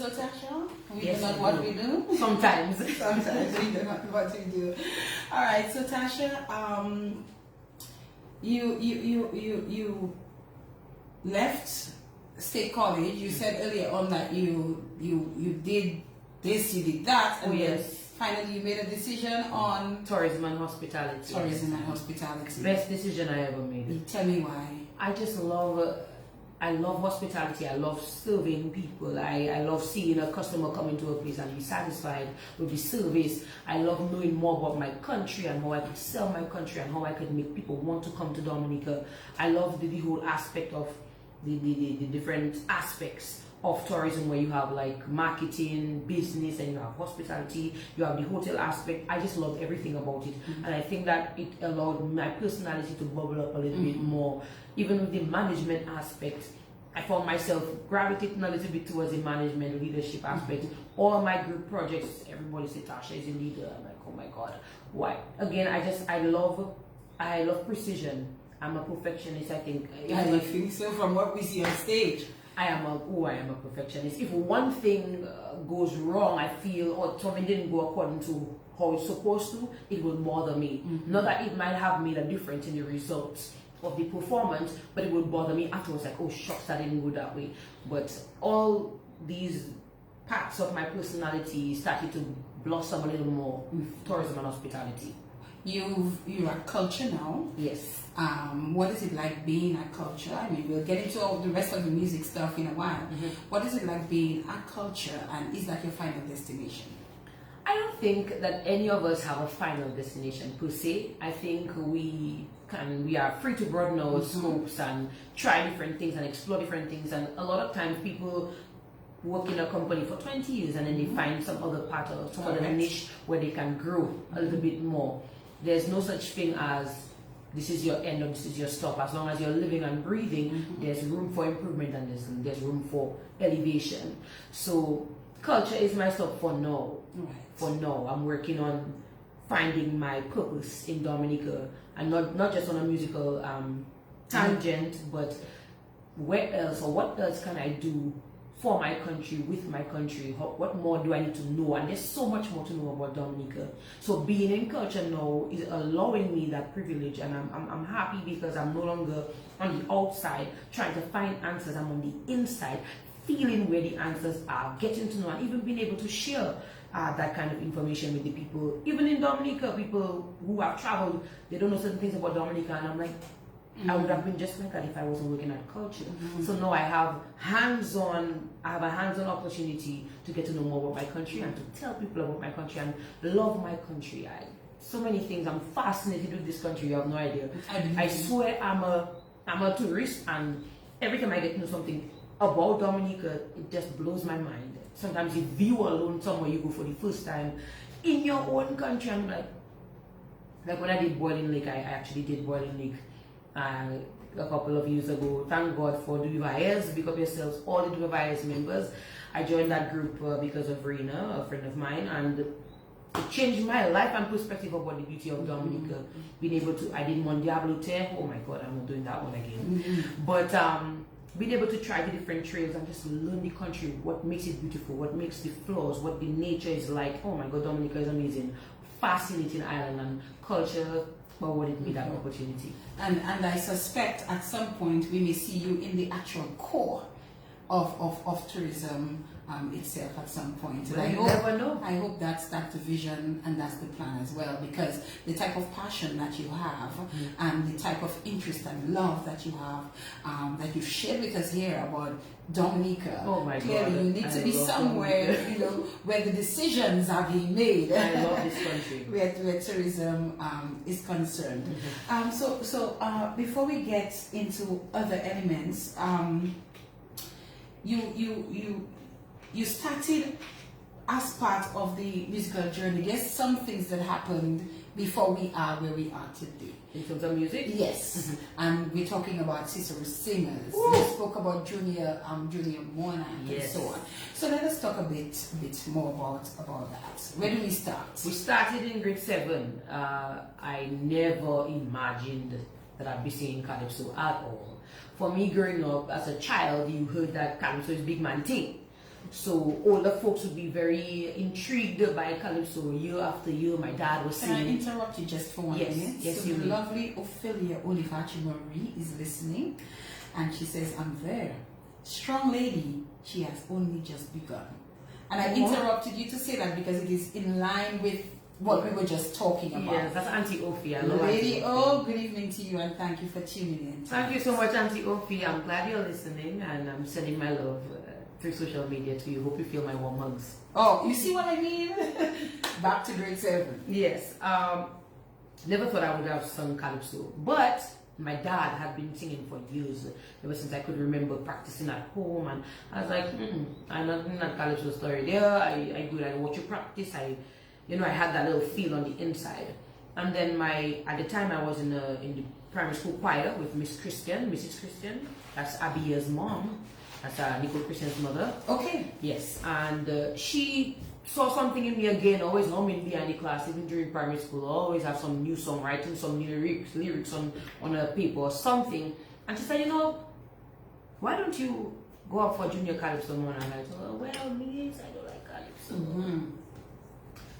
also, Tasha? We Yes, do not I what do. we do? Sometimes. Sometimes we do not what we do. All right, so Tasha, you left State College. You said earlier on that you did this, you did that, and Oh, then yes. finally you made a decision on Tourism and hospitality. tourism and hospitality. Best decision I ever made. Tell me why. I just love I love hospitality. I love serving people. I love seeing a customer come into a place and be satisfied with the service. I love knowing more about my country and how I could sell my country and how I could make people want to come to Dominica. I love the whole aspect of the different aspects of tourism, where you have like marketing, business, and you have hospitality, you have the hotel aspect. I just love everything about it. And I think that it allowed my personality to bubble up a little bit more. Even with the management aspect, I found myself gravitating a little bit towards the management leadership aspect. All my group projects, everybody says Tasha is a leader. I'm like, oh my God, why? Again, I love precision. I'm a perfectionist, I think. I think so from what we see on stage. I am a perfectionist. If one thing goes wrong, I feel, or something didn't go according to how it's supposed to, it will bother me. Not that it might have made a difference in the results of the performance, but it would bother me afterwards, like, oh shucks, that didn't go that way. But all these parts of my personality started to blossom a little more with tourism and hospitality. You're at culture now. Yes. What is it like being at culture? I mean, we'll get into all the rest of the music stuff in a while. What is it like being at culture, and is that your final destination? I don't think that any of us have a final destination per se. I think we are free to broaden our scopes and try different things and explore different things. And a lot of times people work in a company for 20 years and then they find some other part of some other niche where they can grow a little bit more. There's no such thing as this is your end or this is your stop. As long as you're living and breathing, there's room for improvement and there's room for elevation. So culture is my stop for now. Right. For now, I'm working on finding my purpose in Dominica, and not just on a musical tangent, but where else or what else can I do for my country, with my country? What more do I need to know? And there's so much more to know about Dominica. So being in culture now is allowing me that privilege, and I'm happy because I'm no longer on the outside trying to find answers. I'm on the inside, feeling where the answers are, getting to know, and even being able to share that kind of information with the people. Even in Dominica, people who have traveled, they don't know certain things about Dominica, and I'm like, I would have been just like that if I wasn't working at culture. So now I have a hands-on opportunity to get to know more about my country and to tell people about my country and love my country. So many things. I'm fascinated with this country. You have no idea. I swear I'm a tourist, and every time I get to know something about Dominica, it just blows my mind. Sometimes if you alone somewhere you go for the first time in your own country, I'm like when I did Boiling Lake, I actually did Boiling Lake a couple of years ago. Thank God for the Vivayers. Pick up yourselves, all the Vivayers members. I joined that group because of Rena, a friend of mine, and it changed my life and perspective about the beauty of Dominica. Being able to, I did Mon Diablo 10. Oh my God, I'm not doing that one again. But being able to try the different trails and just learn the country, what makes it beautiful, what makes the flaws, what the nature is like. Oh my God, Dominica is amazing. Fascinating island, and culture awarded me that opportunity. And I suspect at some point we may see you in the actual core of tourism itself at some point. Well, you never know. I hope that's the vision and that's the plan as well, because the type of passion that you have and the type of interest and love that you have, that you've shared with us here about Dominica. Oh my Clearly, God. you need to be somewhere, where the decisions are being made. I love this country. where tourism is concerned. So before we get into other elements, you started as part of the musical journey. There's some things that happened before we are where we are today. In terms of music? Yes. And we're talking about Cicero singers. Ooh. We spoke about Junior Monarch and Yes. so on. So let us talk a bit more about that. Where do we start? We started in grade 7. I never imagined that I'd be singing Calypso at all. For me, growing up as a child, you heard that Calypso is big man thing. So older folks would be very intrigued by Calypso year after year. My dad was Can I singing. interrupt you just for 1 Yes, minute? yes, so you the may. lovely Ophelia Olivachi-Marie is listening, and she says, I'm there. Strong lady, she has only just begun. And I interrupted you to say that because it is in line with what we were just talking about. Yes, that's Auntie Ophi. Lady, oh, good evening to you, and thank you for tuning in. Thank you so much, Auntie Ophi. I'm glad you're listening, and I'm sending my love through social media to you. Hope you feel my warm hugs. Oh, you see what I mean? Back to grade 7. Yes. Never thought I would have sung Calypso, but my dad had been singing for years, ever since I could remember practicing at home, and I was like, I'm not in that Calypso story there. I do that. I watch you practice. I had that little feel on the inside. And then at the time I was in the primary school choir with Mrs. Christian. That's Abia's mom. That's Nicole Christian's mother. Okay. Yes, and she saw something in me again, always humming behind the class, even during primary school. Always have some new song, writing some new lyrics on a paper or something. And she said, why don't you go up for junior Calypso Monarch? And I told her, well, miss, I don't like Calypso.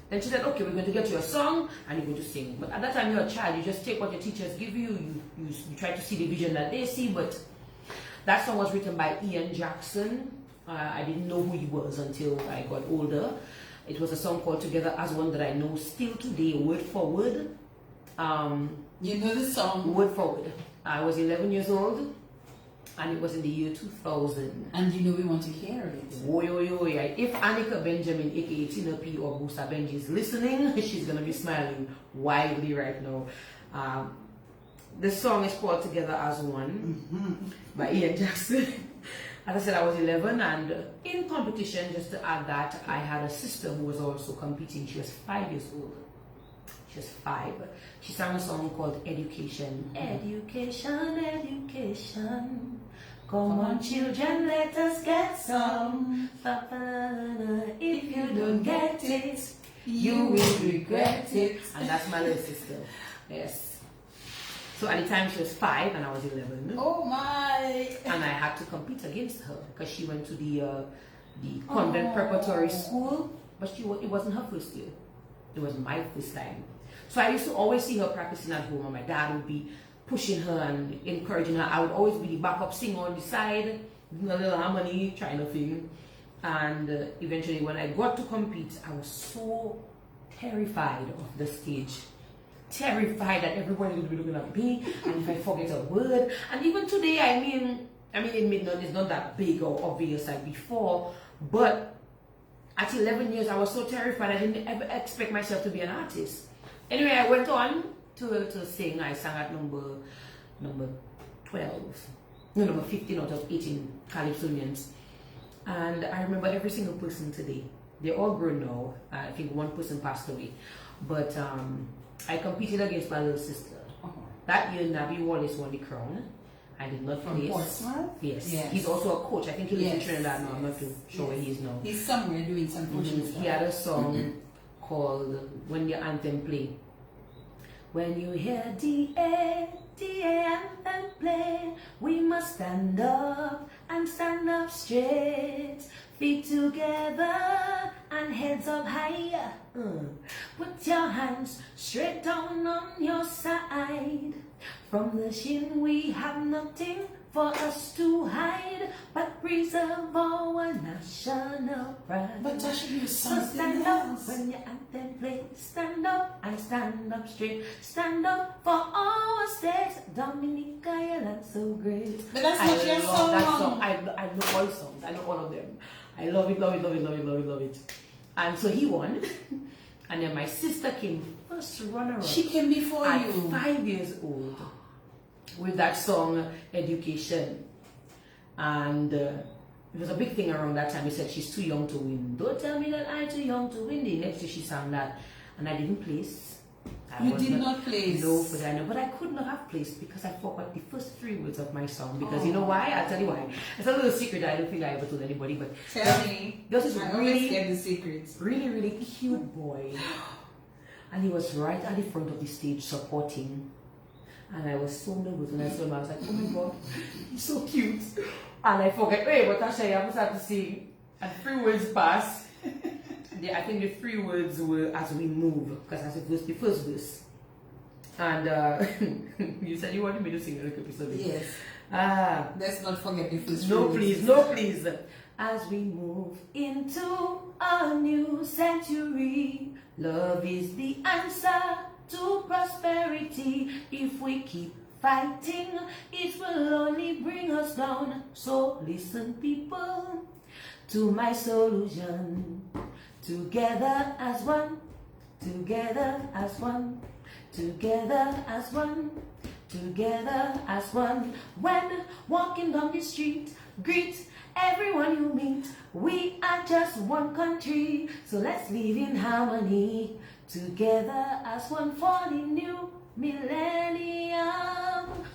Then she said, okay, we're going to get you a song and you're going to sing. But at that time, you're a child. You just take what your teachers give you. You try to see the vision that they see. But that song was written by Ian Jackson. I didn't know who he was until I got older. It was a song called Together as One that I know still today, word for word. You know the song? Word for word. I was 11 years old. And it was in the year 2000. And we want to hear it. If Annika Benjamin, aka Tina P or Busa Benji is listening, she's going to be smiling widely right now. The song is called Together as One by Ian Jackson. As I said, I was 11, and in competition, just to add that, I had a sister who was also competing. She was 5 years old. She was 5. She sang a song called Education. Education, education. Come on, children, let us get some. If you don't get it, you will regret it. And that's my little sister. Yes. So at the time she was 5 and I was 11. Oh my! And I had to compete against her because she went to the convent preparatory school, but it wasn't her first year. It was my first time. So I used to always see her practicing at home, and my dad would be pushing her and encouraging her. I would always be the backup singer on the side, doing a little harmony, trying to sing. And eventually when I got to compete, I was so terrified of the stage. Terrified that everybody would be looking at me, and if I forget a word. And even today, I mean it's not that big or obvious like before, but at 11 years, I was so terrified I didn't ever expect myself to be an artist. Anyway, I went on to sing. I sang at number 15 out of 18 Calypsonians. And I remember every single person today. They're all grown now. I think one person passed away. But I competed against my little sister. That year, Nabi Wallace won the crown. I did not place. Portsmouth? Yes. Yes. He's also a coach. I think he lives in Trinidad now. I'm not too sure where he is now. He's somewhere doing some coaching stuff. He had a song called When the Anthem Play. When you hear the anthem play, we must stand up and stand up straight. Feet together and heads up higher. Put your hands straight down on your side. From the shin we have nothing for us to hide, but preserve our national pride. But Tasha, you So something stand else. up when your anthem plays. Stand up and stand up straight. Stand up for our state. Dominica, you look so great. But that's not your love that song. song. I know all songs. I know all of them. I love it, love it, love it, love it, love it, love it. And so he won. And then my sister came first runner-up. She came before at you. 5 years old with that song Education. And it was a big thing around that time. He said she's too young to win. Don't tell me that I'm too young to win. The next year she sang that and I didn't place. You did not place. No, but I could not have placed because I forgot the first 3 words of my song. Because you know why? I'll tell you why. It's a little secret I don't think I ever told anybody. But Tell me. there was this I always really, get the secrets. really, really cute boy. And he was right at the front of the stage supporting. And I was so nervous when I saw him. I was like, oh my God, he's so cute. And I forget, hey, but Tasha, you haven't started to sing. And 3 words passed. I think the 3 words were as we move, because as it was the first verse. And you said you wanted me to sing a little bit of it. Yes. Let's not forget the first No, words. please, no, please. As we move into a new century, love is the answer to prosperity. If we keep fighting, it will only bring us down. So listen, people, to my solution. Together as one, together as one, together as one, together as one. When walking down the street, greet everyone you meet. We are just one country, so let's live in harmony. Together as one for the new millennium.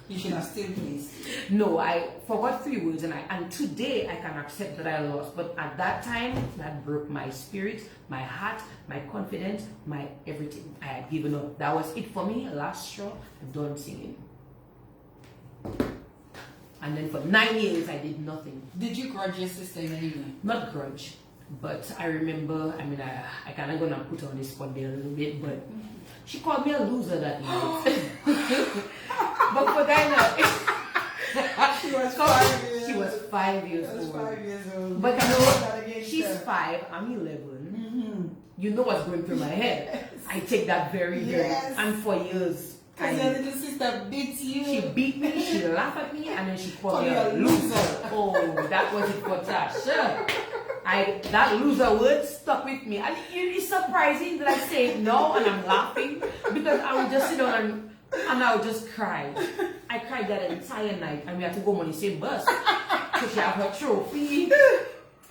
You should have still placed. No, I forgot 3 words, and today I can accept that I lost. But at that time, that broke my spirit, my heart, my confidence, my everything. I had given up. That was it for me. Last straw. I'm done singing. And then for 9 years, I did nothing. Did you grudge your sister in any way? Not grudge, but I remember. I mean, I kind of gonna put her on the spot there a little bit, but she called me a loser that night. But for that, she was 5 years. She was 5 years She was old. 5 years old. But you know, she's 5. I'm 11. You know what's going through my head. I take that very, very. Yes. And for years, Because your little sister beat you. she beat me, she laughed at me, and then she called me a loser. Oh, that was it for Tasha. That loser word stuck with me. And it's surprising that I say it now and I'm laughing, because I would just sit down and I would just cry. I cried that entire night, and we had to go on the same bus. So she had her trophy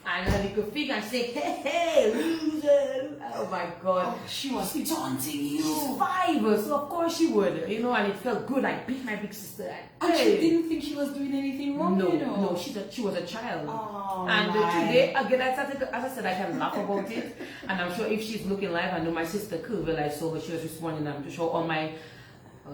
and her little fig and say, hey, loser. Oh my God. Oh, she was taunting you. She's 5, so of course she would, you know, and it felt good. I beat my big sister. And she didn't think she was doing anything wrong, No, you know? no, she was a child. Oh, and my. today, again, I started, as I said, I can laugh about it. And I'm sure if she's looking live, I know my sister Curville, I saw her, she was responding. I'm sure all my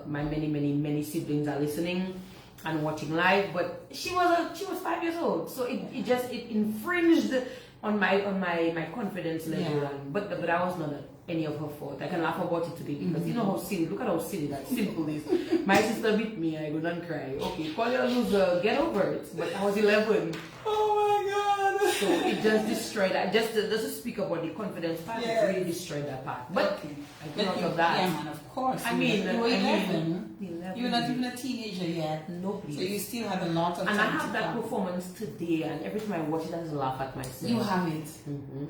many siblings are listening and watching live. But she was 5 years old, so it infringed on my confidence level. Yeah. But that was not any of her fault. I can laugh about it today because you know how silly. Look at how silly that simple is. My sister beat me. I go and cry. Okay, call your loser. Get over it. But I was 11. Oh my God. So it just destroyed that. Just to speak about the confidence part, Yes. it really destroyed that part. But Okay. I grew out of that. Yeah, man, of course. I mean, you were 11. You were not 11. even a teenager yet. No, please. So you still had a lot of time. And I have to that come. performance today, and every time I watch it, I just laugh at myself. You have it. Mm-hmm.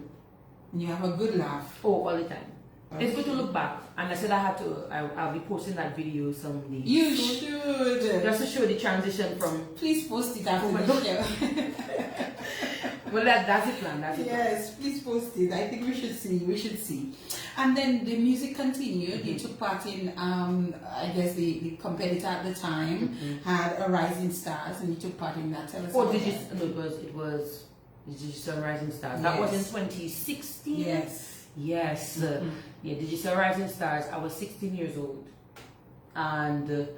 And you have a good laugh. Oh, all the time. It's good to look back, and I said I'll be posting that video someday. You should. Just to show the transition from. Please post it after my the God. show. Well, that's the plan. That's the plan. Yes, please post it. I think we should see. We should see. And then the music continued. You took part in, I guess the competitor at the time had a Rising Stars, and you took part in that. Tell us Oh, about did you? that. No, it was Digital Rising Stars. That was in 2016. Yes. Yes. Yeah, Digital Rising Stars. I was 16 years old, and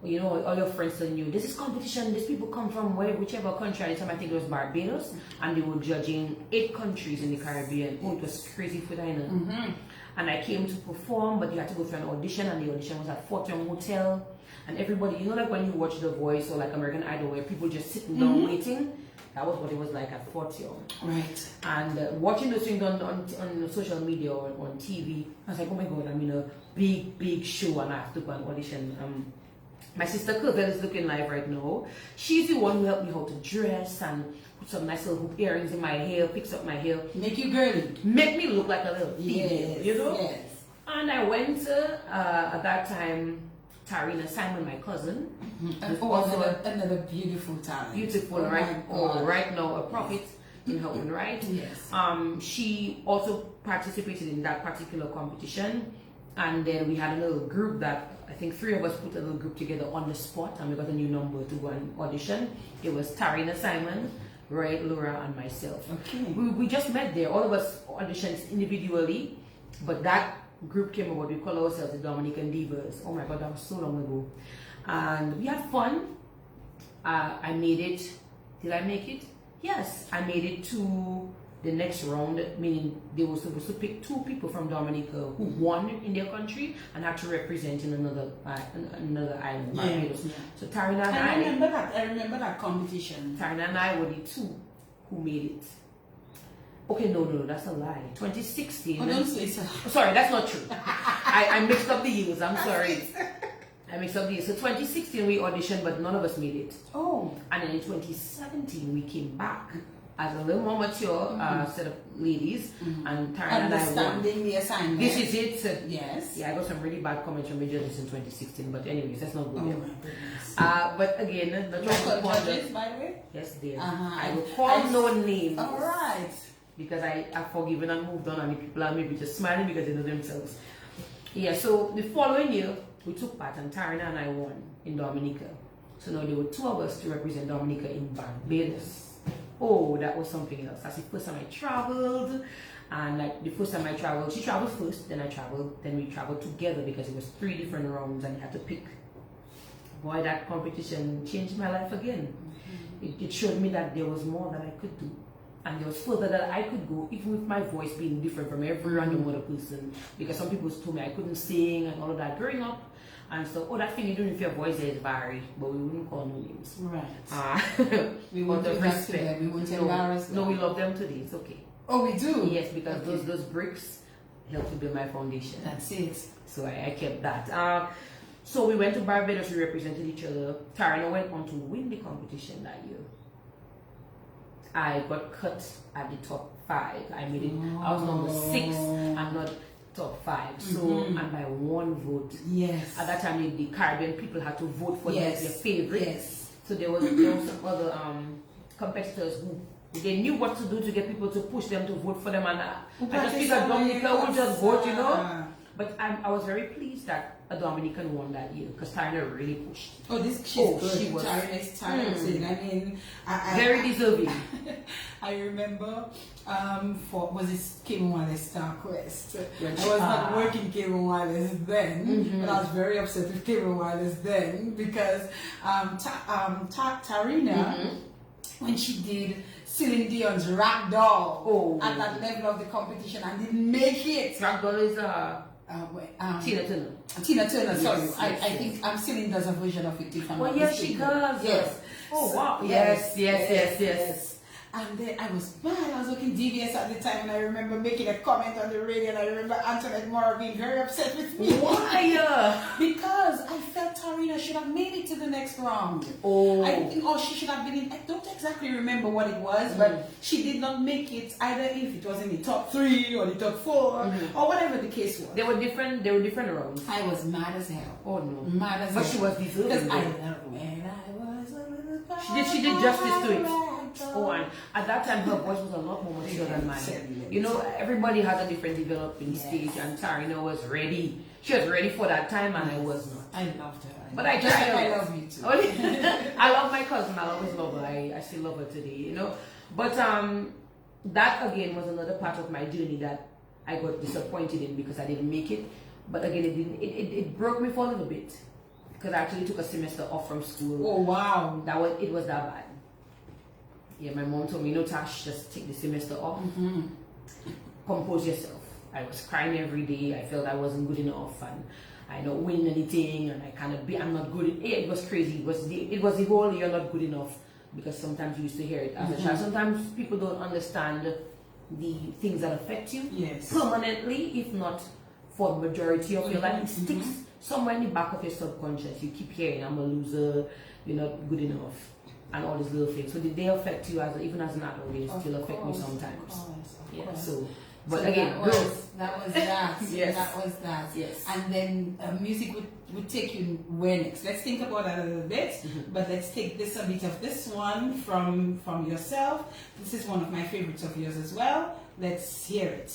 you know, all your friends telling you this is competition. These people come from whichever country. At the time, I think it was Barbados, and they were judging 8 countries in the Caribbean. Oh, it was crazy for Dinah. And I came to perform, but you had to go through an audition, and the audition was at Fort Young Hotel, and everybody, you know, like when you watch The Voice or like American Idol, where people just sitting down waiting. That was what it was like at Fort Young. Right. And watching those things on social media or on TV, I was like, oh my God, I'm in a big show and I have to go and audition. My sister Curville is looking live right now. She's the one who helped me how to dress and put some nice little hoop earrings in my hair, fix up my hair. Make you girly. Make me look like a little female, Yes. you know? Yes. And I went to, at that time, Tarina Simon, my cousin. And another beautiful talent. Beautiful, Oh right? my Oh, God. right now, a prophet in her own right. Yes. She also participated in that particular competition, and then we had a little group that I think 3 of us put a little group together on the spot, and we got a new number to go and audition. It was Tarina Simon, Roy, Laura, and myself. Okay. We just met there. All of us auditioned individually, but that group came about. We call ourselves the Dominican Divas. Oh my God, that was so long ago. And we had fun. I made it. Did I make it? Yes, I made it to the next round, meaning they were supposed to pick 2 people from Dominica who won in their country and had to represent in another island, Barbados. Yeah. So Tarina and I remember that. I remember that competition. Tarina and I were the 2 who made it. Okay, no, that's a lie. 2016. Oh, don't say so. Sorry, that's not true. I mixed up the years. I'm sorry. I mixed up the years. So 2016 we auditioned, but none of us made it. Oh. And then in 2017 we came back as a little more mature set of ladies, and Taryn and I won. Understanding the assignment. This is it. Yes. Yeah, I got some really bad comments from the judges in 2016, but anyways, that's not good. Oh my Yet. goodness. But again, the Local judges, by the way? yes, dear. Uh-huh. I will call no names. All right. Because I have forgiven and moved on, and the people are maybe just smiling because they know themselves. Yeah, so the following year, we took part, and Tarina and I won in Dominica. So now there were 2 of us to represent Dominica in Barbados. Oh, that was something else. That's the first time I traveled, and like the first time I traveled, she traveled first, then I traveled, then we traveled together because it was 3 different rounds, and you had to pick. Boy, that competition changed my life again. It showed me that there was more that I could do. And there was further that I could go, even with my voice being different from every random other person. Because some people told me I couldn't sing and all of that growing up. And so, that thing you do with your voice is varied, but we wouldn't call no names. Right. We won't do that to them. We won't embarrass them. No, we love them today. It's okay. Oh, we do? Yes, because those bricks helped to build my foundation. That's it. So I kept that. So we went to Barbados, we represented each other. Tarina went on to win the competition that year. I got cut at the top 5. I made it. I was number 6. I'm not top 5. So and by 1 vote. Yes. At that time, the Caribbean people had to vote for their favorite. Yes. So there was some other competitors who they knew what to do to get people to push them to vote for them, and I just figured Dominica would just vote, you know. But I was very pleased that a Dominican won that year because Tarina really pushed. Oh, she's good. She was talented. I mean, very deserving. I remember was it Kim Wallace Star Quest? Yeah, I was not working Kim Wallace then, but I was very upset with Kim Wallace then because Tarina, when she did Celine Dion's Ragdoll at that level of the competition and didn't make it. Ragdoll is Tina Turner. Tina Turner, sorry. Yes, I think Celine does a version of it if I'm not yes, mistaken. she does. Yes. Oh, wow. Yes. And then I was mad. I was looking devious at the time, and I remember making a comment on the radio, and I remember Antoinette Mora being very upset with me. Why? Because I felt Tarina should have made it to the next round. Oh. I think, she should have been in. I don't exactly remember what it was, but she did not make it either if it was in the top 3 or the top 4 or whatever the case was. They were different rounds. I was mad as hell. Oh no. Mad as hell. But she was deserving. Because I know when I was a little girl. She did justice to it. Oh, and at that time her voice was a lot more mature than mine. You know, everybody has a different developing stage, and Tarina was ready. She was ready for that time, and I was not. I loved her. But I love you too. I love my cousin. I always love her. I still love her today. You know, but that again was another part of my journey that I got disappointed in because I didn't make it. But again, it broke me for a little bit because I actually took a semester off from school. Oh wow! It was that bad. Yeah, my mom told me, no, Tash, just take the semester off. Compose yourself. I was crying every day. I felt I wasn't good enough, and I don't win anything, and I'm not good. It was crazy. It was the whole you're not good enough, because sometimes you used to hear it as a child. Sometimes people don't understand the things that affect you permanently, if not for the majority of your life. It sticks somewhere in the back of your subconscious. You keep hearing, I'm a loser, you're not good enough, and all these little things. So they affect you even as an adult. They still affect me sometimes. So but again, that was that. Yes. That was that. Yes. And then music would take you where next? Let's think about that a little bit. But let's take a bit of this one from yourself. This is one of my favorites of yours as well. Let's hear it.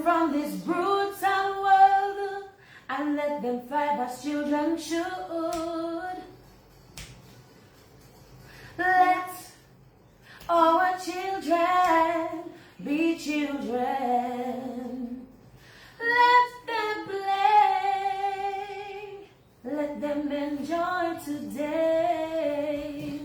them from this brutal world and let them thrive as children should. Let our children be children. Let them play. Let them enjoy today.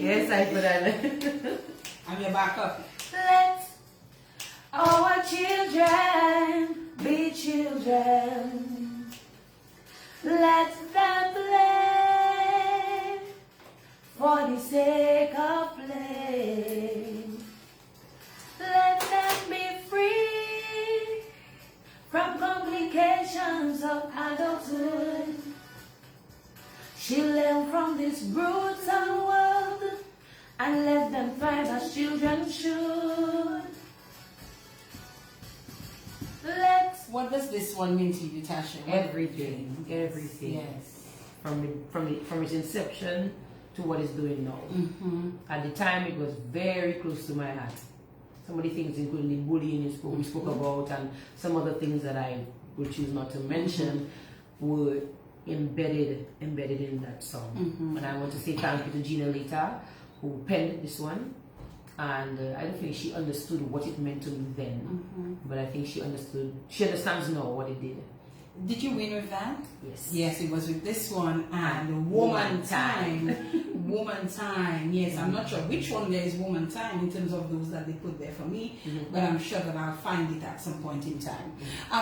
Yes, I put that. I'm your backup. Let our children be children. Let them play for the sake of play. Let them be free from complications of adulthood. She learned from this brutal world and let them thrive as children should. What does this one mean to you, Tasha? Everything. Yes. From its inception to what it's doing now. Mm-hmm. At the time, it was very close to my heart. Some of the things, including the bullying we spoke about, and some other things that I will choose not to mention, were embedded in that song. And I want to say thank you to Gina Later, who penned this one. And I don't think she understood what it meant to me then, but I think she understands now what it did. Did you win with that? Yes. Yes, it was with this one and Woman Time. Woman Time. Yes, I'm not sure which one there is Woman Time in terms of those that they put there for me, but I'm sure that I'll find it at some point in time.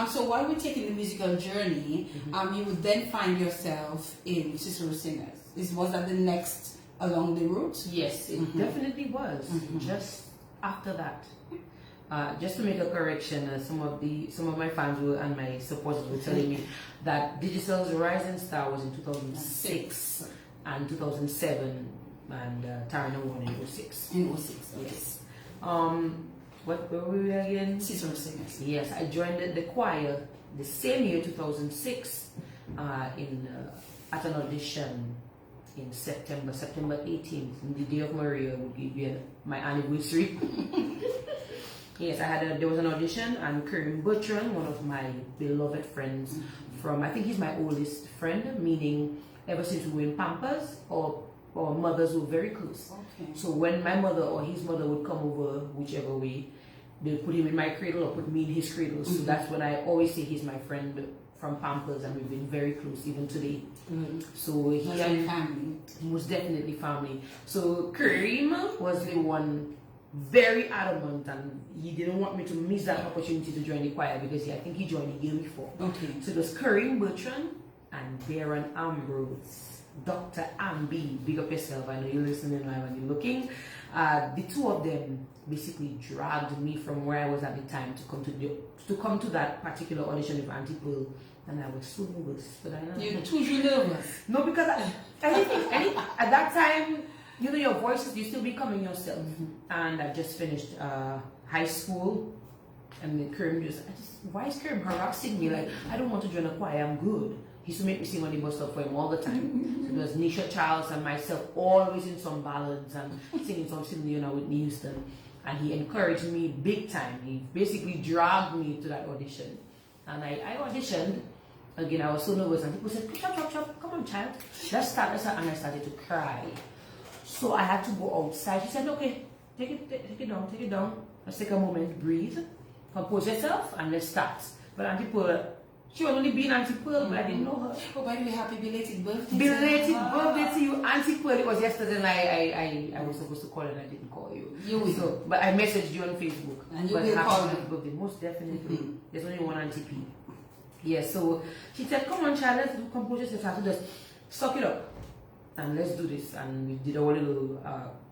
So while we're taking the musical journey, you would then find yourself in Cicero Singers. Was that the next along the route? Yes, it definitely was. Just after that. Just to make a correction, some of my fans and my supporters were telling me that Digital's Rising Star was in 2006 and 2007, and Tarana won in 06. In 06, yes. What were we again? Cicero Singers. Yes, I joined the choir the same year, 2006, at an audition in September 18th, the day of Maria would be my anniversary. Yes, there was an audition, and Karim Bertrand, one of my beloved friends from, I think he's my oldest friend, meaning ever since we were in Pampers, our mothers were very close. Okay. So when my mother or his mother would come over, whichever way, they would put him in my cradle or put me in his cradle. So that's when I always say he's my friend from Pampers, and we've been very close even today. So he and family. was definitely family. So Karim was the one very adamant, and he didn't want me to miss that opportunity to join the choir because I think he joined the year before. Okay. So it was Karim Bertrand and Darren Ambrose, Dr. Ambi, big up yourself, I know you're listening when you're looking. The two of them basically dragged me from where I was at the time to come to that particular audition with Auntie Pearl, and I was so nervous. But You're too nervous. No, because at that time, you know, your voice is, you still becoming yourself. And I just finished high school, And then Kerm why is Kerm harassing me? Like, I don't want to join a choir, I'm good. He used to make me sing on the bus stop for him all the time. So it was Nisha Charles and myself always in some ballads and singing some Celine Dion and Whitney Houston. And he encouraged me big time. He basically dragged me to that audition. And I auditioned. Again, I was so nervous. And people said, chop, come on, child. Let's start. And I started to cry. So I had to go outside. She said, okay, take it down. Let's take a moment, breathe, compose yourself, and let's start. But Auntie Pearl, she was only being Auntie Pearl, but I didn't know her. Oh, by the way, happy belated birthday. Belated birthday to you, Auntie Pearl. It was yesterday, and I was supposed to call and I didn't call you. You will. So, but I messaged you on Facebook. And you will call her. Birthday, most definitely. There's only one Auntie P. Yeah, so she said, come on, child, let's do compose yourself. Just suck it up. And let's do this. And we did our little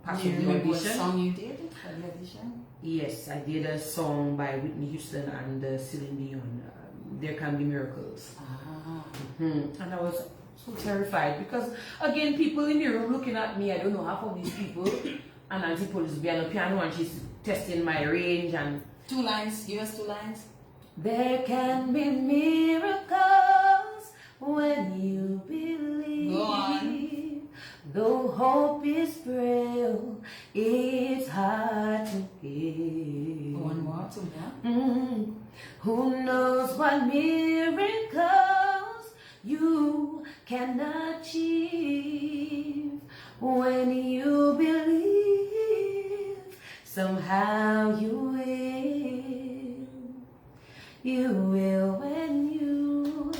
part of the audition. What song you did for the audition? Yes, I did a song by Whitney Houston and Celine Dion. There Can Be Miracles. And I was so terrified because, again, people in the room looking at me, I don't know half of these people. And Auntie Paul is behind the piano and she's testing my range. And 2 lines, give us 2 lines. There can be miracles when you believe. Go on. Though hope is frail, it's hard to give. One more, 2 more. Who knows what miracles you can achieve when you believe? Somehow you will. You will when you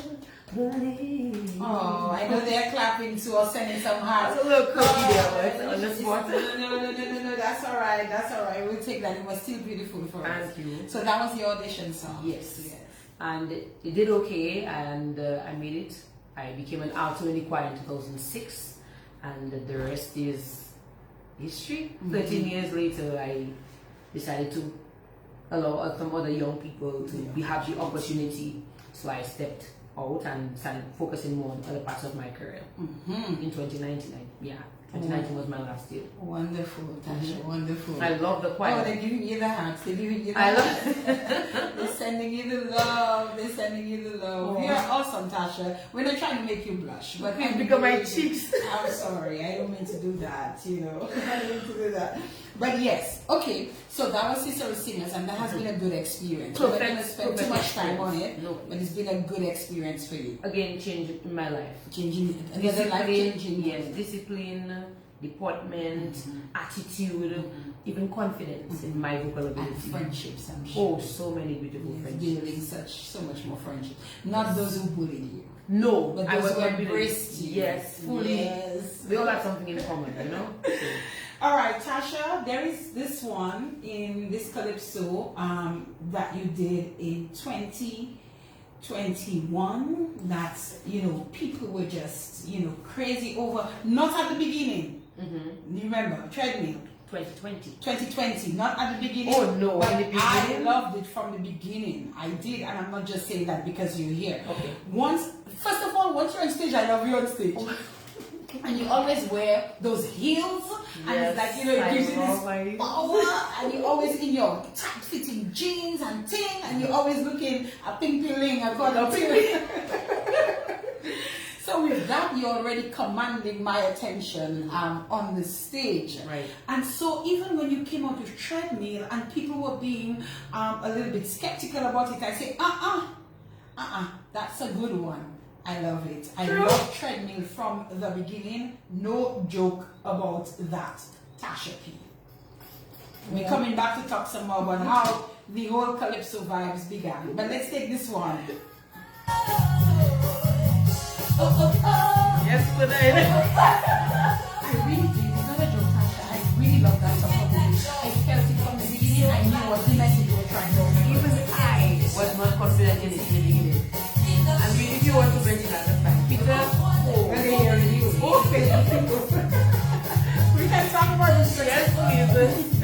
believe. Oh, I know they're clapping too or sending some hearts. That's a little cookie there, on the spot. No, that's all right. We'll take that. It was still beautiful for us. Thank you. So that was the audition song. Yes. And it did okay, and I made it. I became an alto in the choir in 2006, and the rest is history. 13 years later, I decided to allow some other young people to have the opportunity. So I stepped out and started focusing more on other parts of my career. In 2019, 2019 was my last year. Wonderful, Tasha, wonderful. I love the choir. Oh, they're giving you the hearts. They're giving you the I hearts. love They're sending you the love. Oh. You're awesome, Tasha. We're not trying to make you blush, but Pick up my cheeks. I'm sorry. I don't mean to do that, I don't mean to do that. But yes, okay. So that was Sister Singers, and that has been a good experience. We're not going to spend too much time on it, but it's been a good experience for you. Again, change in my life. Changing another life changing. Yes, discipline, deportment, attitude, even confidence in my vocal ability. And friendships, I'm sure. Oh, so many beautiful friendships. Building so much more friendship. Not those who bullied you. No, but I those was who embraced you. Yes, fully. Yes. We all have something in common, So. All right, Tasha, there is this one in this Calypso that you did in 2021. That's, people were just, crazy over, not at the beginning. You remember, treadmill. 2020, not at the beginning. Oh no, but in the beginning. I loved it from the beginning. I did, and I'm not just saying that because you're here. Okay. First of all, once you're on stage, I love you on stage. And you always wear those heels, and it's like, it gives you this power, and you're always in your tight-fitting jeans and ting, and you're always looking a pink-pilling, So with that, you're already commanding my attention on the stage. Right. And so even when you came out with treadmill and people were being a little bit skeptical about it, I say, that's a good one. I love it. I love treadmill from the beginning. No joke about that. Tasha P. We're coming back to talk some more about how the whole Calypso vibes began. But let's take this one. Yes, but I really did. It's not a joke, Tasha. I really love that song. I felt it from the beginning. I knew what the message you were trying to say. even I was not confident in it in the beginning. And if you want to bring it out of time, Peter, we can talk about this. yes, please.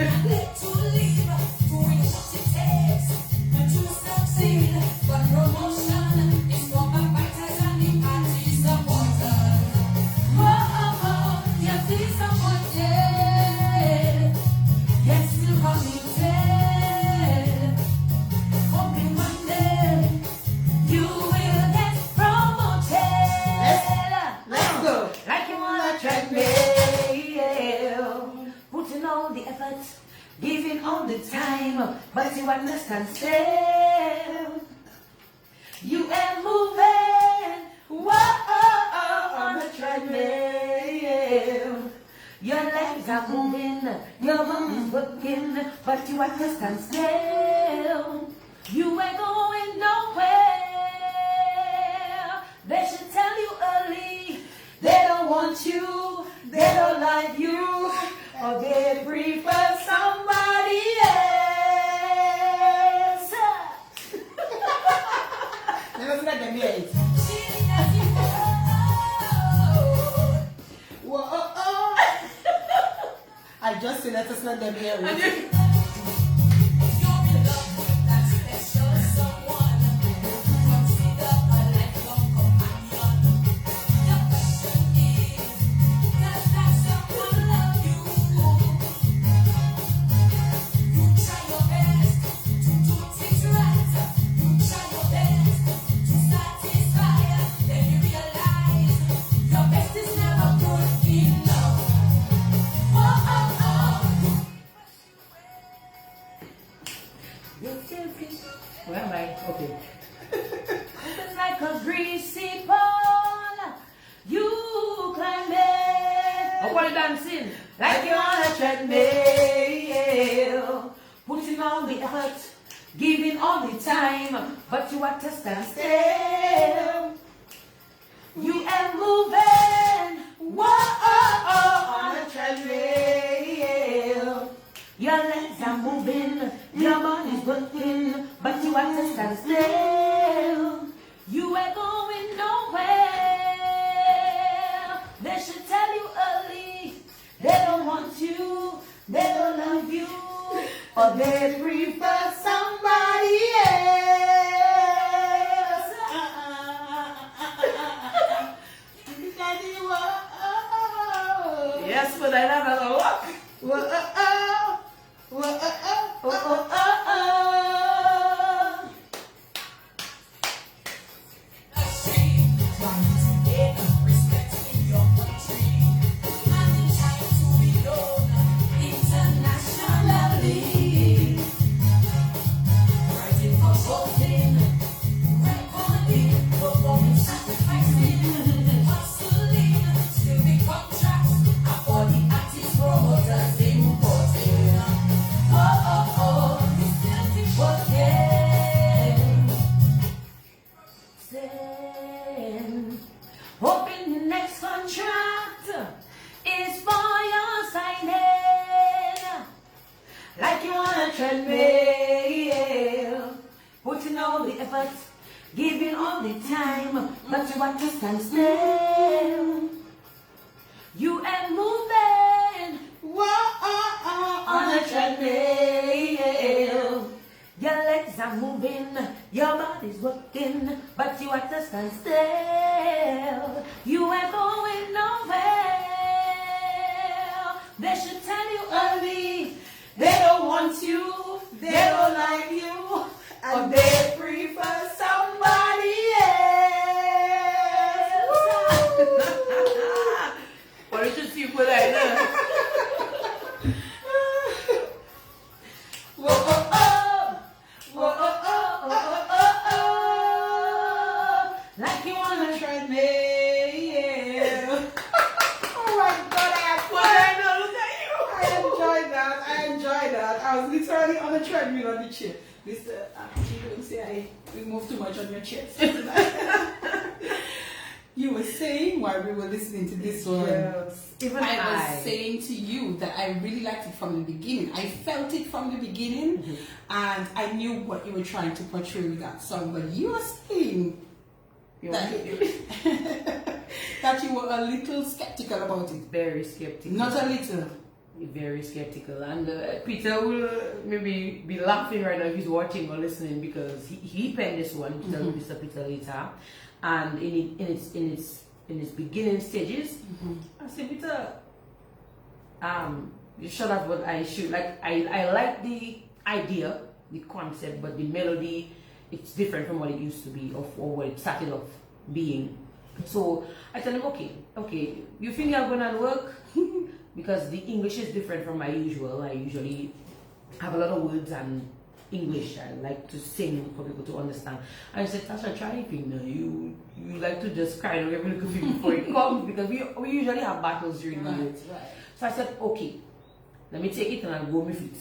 you understand still. You ain't moving, whoa, on a treadmill. Your legs are moving, your body's working, but you understand still. You ain't going nowhere. They should tell you early. They don't want you, they don't like you, or they prefer somebody else. Let's let them hear it. Whoa, oh, oh. I just said let us let them hear it. Where am I? Okay. It's like a greasy pole. You climb it. I want to dancing like you're on a treadmill. Putting all the effort, giving all the time, but you have to stand still. You ain't moving. Whoa, on a treadmill. Your legs are moving, your body's working, but you have to stand still. You ain't going nowhere. They should tell you early. They don't want you, they don't love you, or they prefer somebody else. Yes, but I never go up. Hoping the next contract is for your signing. Like you on a treadmill, putting all the effort, giving all the time, but you want to stand still. You ain't moving, whoa, on a treadmill. Your legs are moving, your body's working, but you have to stand still. You ain't going nowhere. They should tell you early. They don't want you, they don't like you, and they prefer somebody else. What did you see for that? Like you wanna try me. Oh my God, I enjoyed that. I was literally on a treadmill on the chair. Mr. Don't say we moved too much on your chest. You were saying while we were listening to this one. Yes. Even I was saying to you that I really liked it from the beginning. I felt it from the beginning, and I knew what you were trying to portray with that song. But you were saying that you were a little skeptical about it. Very skeptical. Not a little. Very skeptical. And Peter will maybe be laughing right now if he's watching or listening, because he penned this one. Mr. Peter later, and in its beginning stages, I said, Peter, you sure that's what I should like? I like the idea, the concept, but the melody, it's different from what it used to be, or what it started off being. So I tell him, okay, you think you're gonna work? Because the English is different from my usual. I usually have a lot of words and English. I like to sing for people to understand. I said, Tasha, try anything. You like to just cry and every little thing before it comes because we usually have battles during the year. Right. So I said, okay, let me take it and I'll go with it.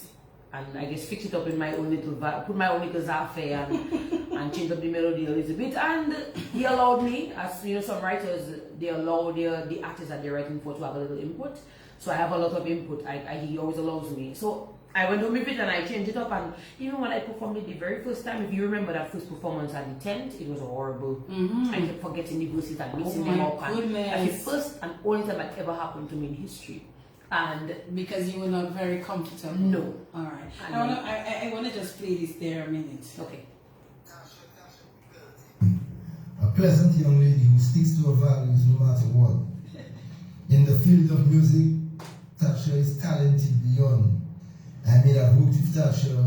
And I just fix it up in my own little put my own little zafe and change up the melody a little bit. And he allowed me, as you know, some writers, they allow the artists that they're writing for to have a little input. So I have a lot of input. He always allows me. So I went home with it and I changed it up. And even when I performed it the very first time, if you remember that first performance at the tent, it was horrible. I kept forgetting the verses and mixing them up. And that's the first and only time that ever happened to me in history. And because you were not very comfortable. No. All right. I want to just play this there a minute. Okay. A pleasant young lady who sticks to her values no matter what. In the field of music, Tasha is talented beyond. I made a group with Tasha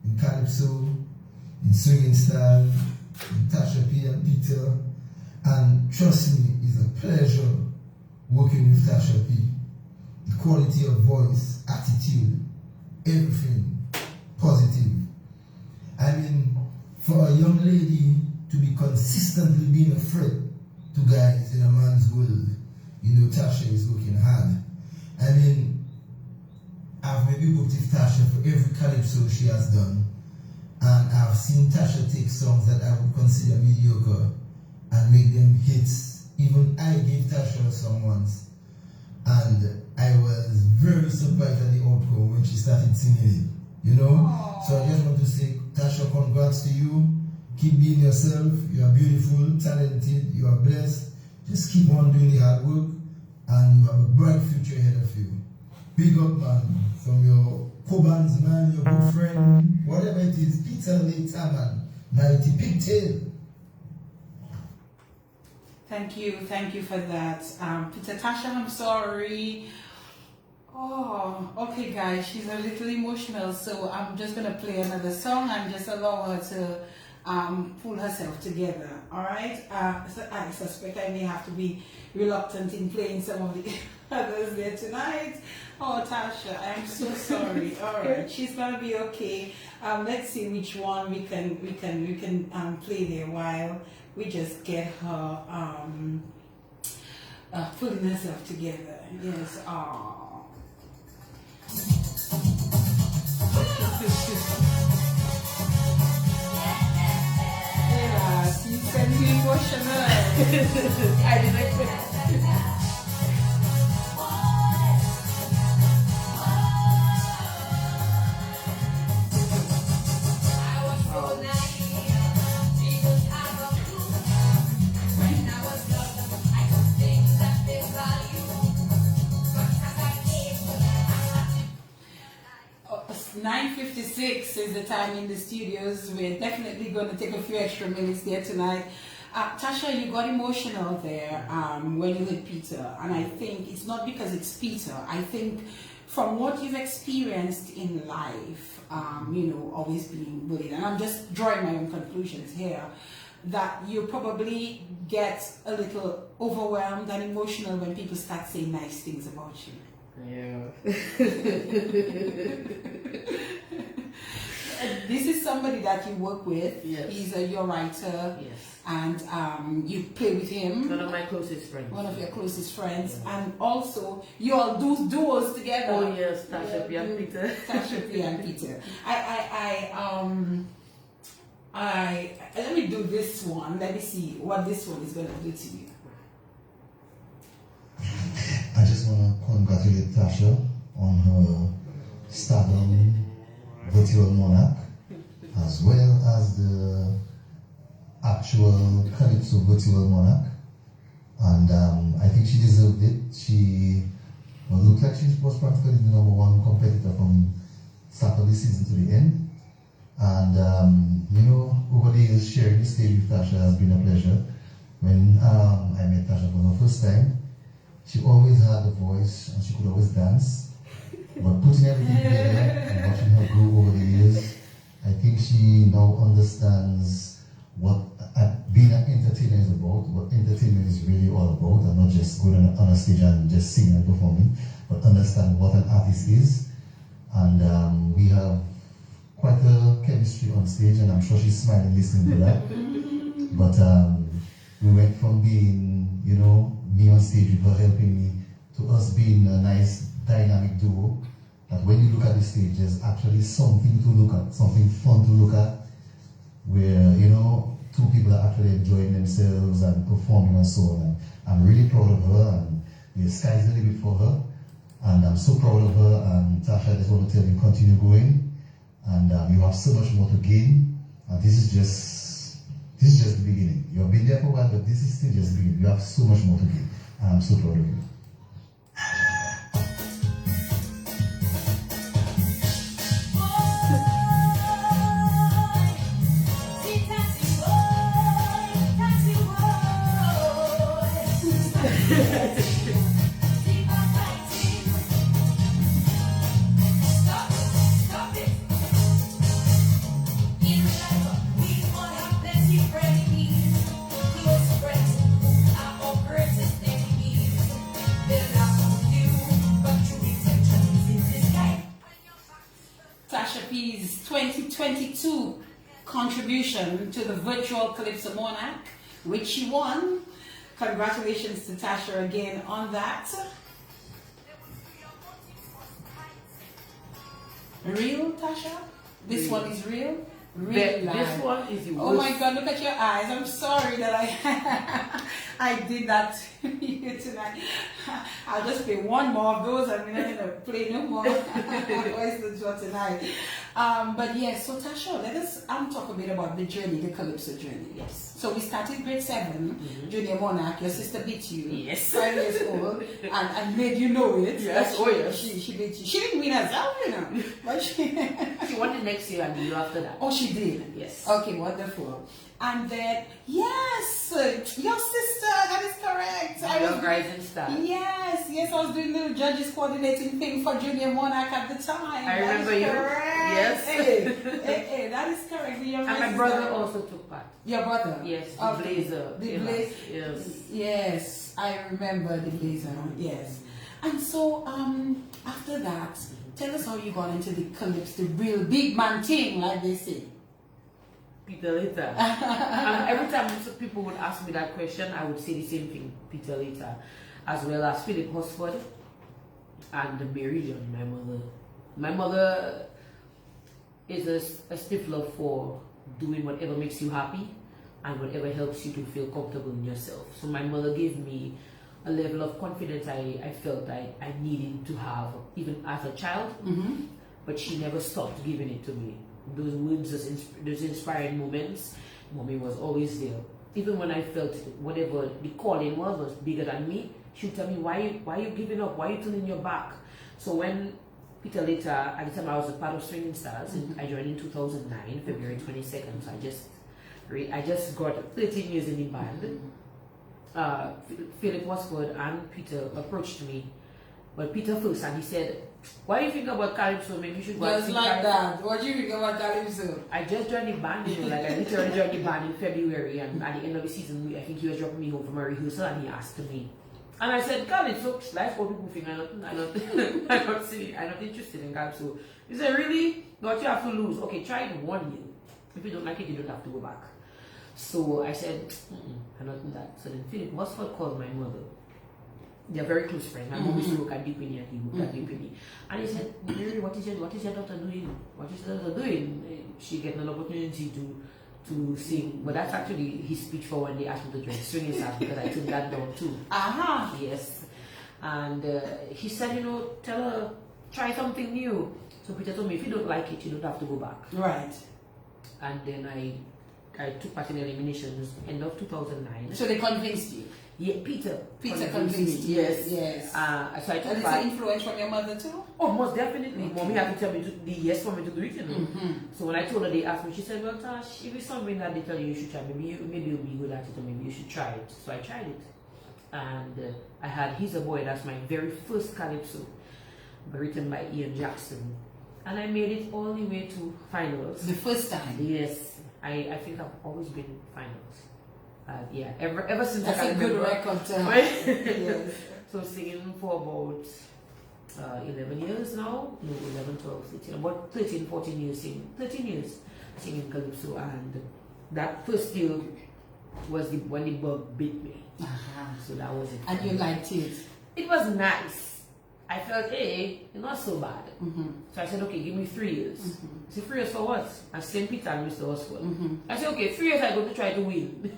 in Calypso, in Swinging Style, in Tasha P and Peter, and trust me, it's a pleasure working with Tasha P. The quality of voice, attitude, everything positive. I mean, for a young lady to be consistently being a threat to guys in a man's world, you know Tasha is working hard. I mean, I've maybe booked with Tasha for every Calypso she has done, and I've seen Tasha take songs that I would consider mediocre and make them hits. Even I gave Tasha a song once, and I was very surprised at the outcome when she started singing it, you know? Aww. So I just want to say, Tasha, congrats to you. Keep being yourself. You are beautiful, talented, you are blessed. Just keep on doing the hard work, and you have a bright future ahead of you. Big up, man, from your co-bands, man, your good friend, whatever it is, Peter later, man, mighty pigtail. Thank you for that. Peter, Tasha, I'm sorry. Oh, okay, guys, she's a little emotional, so I'm just gonna play another song and just allow her to pull herself together. All right. So I suspect I may have to be reluctant in playing some of the others there tonight. Oh, Tasha, I'm so sorry. All right, she's gonna be okay. Let's see which one we can play there while we just get her pulling herself together. Yes. Yeah, you send me emotional. I didn't expect It's 9:56 is the time in the studios. We're definitely going to take a few extra minutes there tonight. Tasha, you got emotional there when you heard Peter, and I think it's not because it's Peter. I think from what you've experienced in life, you know, always being bullied, and I'm just drawing my own conclusions here, that you probably get a little overwhelmed and emotional when people start saying nice things about you. Yeah. This is somebody that you work with. Yes. He's your writer. Yes. And you play with him. One of my closest friends. One of your closest friends. Yeah. And also, you all do duos together. Oh yes, Tasha P and Peter. Tasha P and Peter. Let me do this one. Let me see what this one is going to do to you. I just want to congratulate Tasha on her stardom virtual Monarch, as well as the actual Calypso virtual Monarch. And I think she deserved it. She looked like she was practically the #1 competitor from start of the season to the end. And you know, over the years, sharing the stage with Tasha has been a pleasure. When I met Tasha for the first time, she always had a voice and she could always dance. But putting everything together and watching her grow over the years, I think she now understands what being an entertainer is about, what entertainment is really all about, and not just going on a stage and just singing and performing, but understand what an artist is. And we have quite a chemistry on stage, and I'm sure she's smiling listening to that. But we went from being, you know, me on stage with her helping me, to us being a nice dynamic duo. That when you look at the stage, there's actually something to look at, something fun to look at, where, you know, two people are actually enjoying themselves and performing and so on. And I'm really proud of her, and the sky's the limit for her. And I'm so proud of her, and Tasha, I just want to tell you, continue going. And you have so much more to gain. And this is just the beginning. You've been there for a while, but this is still just the beginning. You have so much more to gain. And I'm so proud of you. Tasha P's 2022 contribution to the virtual Calypso Monarch, which she won. Congratulations to Tasha again on that. Real, Tasha? This one is real? Real. This one is yours. Oh my God, look at your eyes. I'm sorry that I did that to you tonight. I'll just play one more of those. I'm not going to play no more. Otherwise, the draw tonight. But yes, so Tasha, let us talk a bit about the journey, the Calypso journey. Yes. So we started grade 7, Junior Monarch. Your sister beat you. Yes. 5 years old, and made you know it. Yes. Oh yes. She beat you. She didn't win herself, you know. But she won the next year and the year after that. Oh, she did? Yes. Okay, wonderful. And then, yes, your sister, that is correct. Young Rising Star. Yes, I was doing little judges coordinating thing for Junior Monarch at the time. I remember you. Yes. Hey, that is correct. And my brother also took part. Your brother? Yes, the blazer. The blazer. Yes. Yes, I remember the blazer. Yes. And so, after that, tell us how you got into the Calypso, the real big man thing, like they say. Peter later. And every time people would ask me that question, I would say the same thing, Peter later. As well as Philip Hosford and Mary John, my mother. My mother is a stickler for doing whatever makes you happy and whatever helps you to feel comfortable in yourself. So my mother gave me a level of confidence I felt I needed to have even as a child, but she never stopped giving it to me. Those words, those inspiring moments, Mommy was always there. Even when I felt whatever the calling was bigger than me, she would tell me, why are you giving up? Why are you turning your back? So when Peter later, at the time I was a part of Swinging Stars, I joined in 2009, February 22nd. So I just got 13 years in the band. Philip Wasford and Peter approached me, but Peter first, and he said, "What do you think about Calypso? Maybe you should go." Just like that. What do you think about Calypso? I just joined the band, like I literally joined the band in February, and at the end of the season, I think he was dropping me home from a rehearsal, and he asked me, and I said, "Calypso, that's what people think. I'm not interested in Calypso." He said, "Really? What you have to lose? Okay, try it 1 year. If you don't like it, you don't have to go back." So I said, I'm not in that. So then Philip Wasford called my mother. They're very close friends. My mom used to work at Dupini and he worked at Dupini. And he said, "Mary, what is your daughter doing? What is your daughter doing? She getting an opportunity to sing." But that's actually his speech for when they asked me to join Swinging Stars, because I took that down too. Yes. And he said, tell her, try something new. So Peter told me, if you don't like it, you don't have to go back. Right. And then I took part in eliminations end of 2009. So they convinced you? Yeah, Peter convinced you. Yes. So I took and part. is it influence from your mother too? Oh, most definitely. Okay. Mommy had to tell me the yes for me to do it, So when I told her, they asked me, she said, "Well, Tash, if it's something that they tell you should try, maybe you'll be good at it, or maybe you should try it." So I tried it. And I had He's a Boy, that's my very first Calypso, written by Ian Jackson. And I made it all the way to finals. The first time? Yes. I think I've always been in finals. Ever since that's I can a good remember. record to have. Yes. So singing for about 11 years now. No, 11, 12, 13, about 13, 14 years singing. 13 years singing Calypso, and that first year was when the bug bit me. So that was it. And you liked it? It was nice. I felt, hey, it's not so bad. So I said, okay, give me 3 years. I said, 3 years for what? And St. Peter and Mr. Oswald. I said, okay, 3 years I'm going to try to win.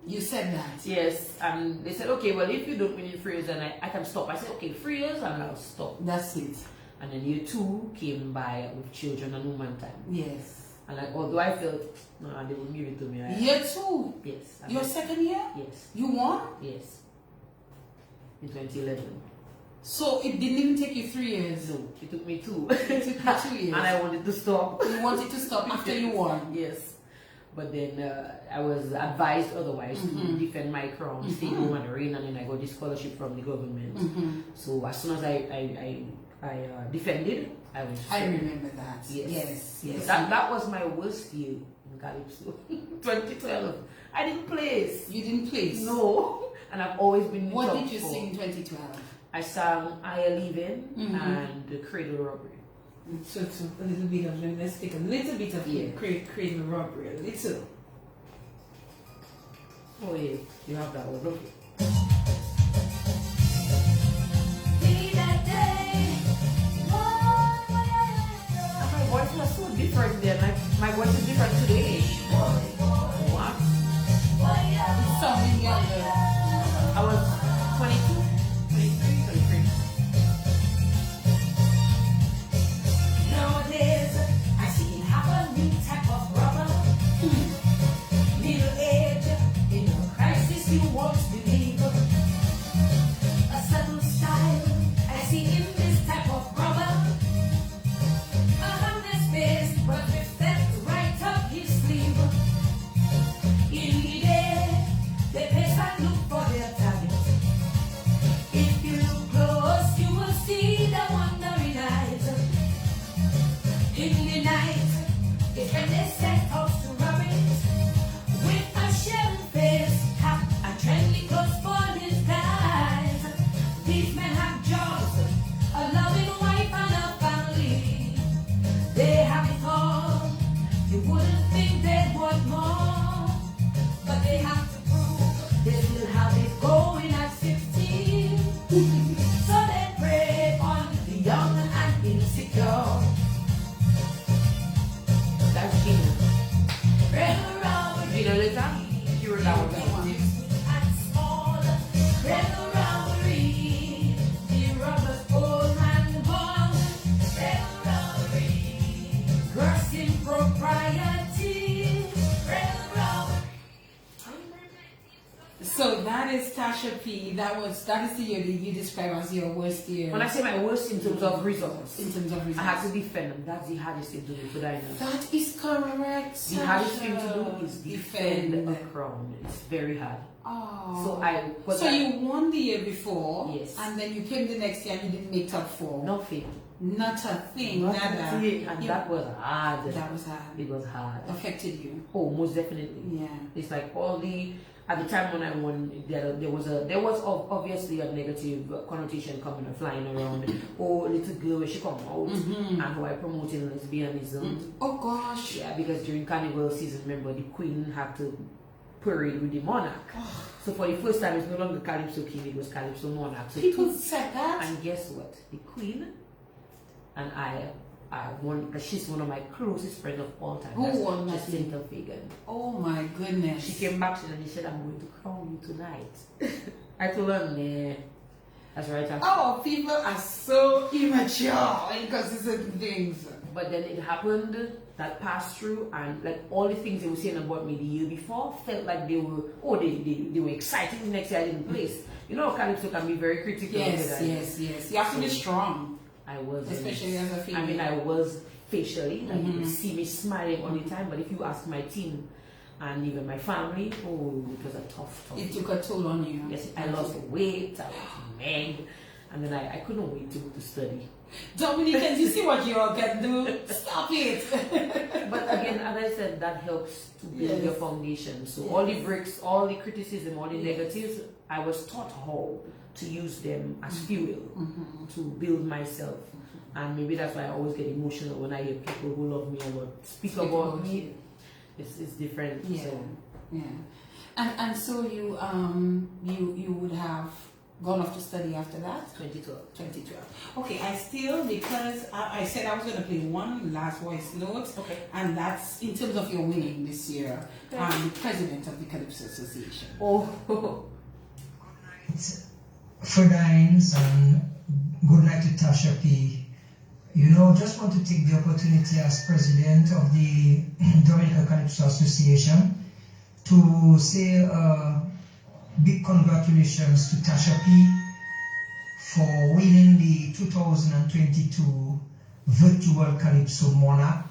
You said that? Yes. And they said, okay, well, if you don't win in 3 years, then I can stop. I said, okay, 3 years and I'll stop. That's it. And then year 2 came by with children and woman time. Yes. And although I felt, no, they would give it to me. Year 2? Yes. Your second year? Yes. You won? Yes. In 2011. So it didn't even take you 3 years? No, it took me 2. It took you 2 years. And I wanted to stop. You wanted to stop after you won? Yes. But then I was advised otherwise to defend my crown, stay home and reign, and then I got this scholarship from the government. So as soon as I defended, I was. I remember that. Yes. Yes. That was my worst year in Calypso. 2012. I didn't place. You didn't place? No. And I've always been. What did you sing in 2012? I sang I Leaving and the Cradle Robbery. So a little bit of, let's take a little bit of Cradle Robbery, a little. Oh yeah, you have that one, okay. And my voice was so different then. My voice is different today. What? You sounding younger. I was 22, 23, 23. Nowadays, I see have a new type of rubber. Middle age, in a crisis you won't believe. A subtle style I see in this type of rubber. A harmless face, but with that right up his sleeve. In the day, they pace and look for their talent. If you look close, you will see the wandering eyes. In the night, it's when they set out to rob it. With a shell face, cap and trendy clothes for his guys. These men have jobs, a loving wife and a family. They have it all. You wouldn't think they'd want more, but they have to prove they still have it going at 16. So they prey on the young and insecure. That's Gina. Red around, Gina later, she wrote that one. and small, red robbery. The robbers old and born, red robbery. Gross impropriety, red robbery. So that is Tasha P. That is the year that you describe as your worst year. When I say my worst in terms of results, In terms of I results. had to defend them. That's the hardest thing to do for diners. That is correct. The hardest thing to Tasha. do is defend a crown. It's very hard. Oh. So So you won the year before, Yes. and then you came the next year and you didn't make top 4. nothing. Not a thing, nada. And You- that was hard. That was hard. It was hard. Affected you. Oh, most definitely. Yeah. It's like all the at the time when I won, there was obviously a negative connotation coming and flying around. Oh, little girl, where she come out, and how I promoting lesbianism. Oh gosh. Yeah, because during Carnival season, remember the Queen had to parade with the Monarch. So for the first time, it's no longer Calypso King; it was Calypso Monarch. So People said that. and guess what? The Queen and I one. She's one of my closest friends of all time. Who won that? Jacinta Fagan. Oh my goodness. She came back to me and she said, "I'm going to crown you tonight." I told her, "Nah, that's right." Oh, people are so immature because of certain things. But then it happened, that passed through, and like all the things they were saying about me the year before felt like they were exciting. The next year I didn't place. You know, Calypso can be very critical. Yes. You have to be strong. I was, Especially as a female. I mean, I was facially, like you could see me smiling all the time. But if you ask my team and even my family, oh, it was a tough. It took a toll on you. Yes, I lost weight. I was mad, and then I couldn't wait to go to study. Dominicans, you see what you all can do? Stop it. But again, as I said, that helps to build your foundation. So all the bricks, all the criticism, all the negatives, I was taught how to use them as fuel to build myself. And maybe that's why I always get emotional when I hear people who love me or speak about me. It's different. Yeah. So. Yeah. And so you would have gone off to study after that? 2012. Okay, I still, because I said I was going to play one last voice note, and that's in terms of your winning this year. I'm the president of the Calypso Association. Oh. Ferdines, and good night to Tasha P. You know, just want to take the opportunity as president of the Dominica Calypso Association to say big congratulations to Tasha P for winning the 2022 Virtual Calypso Monarch.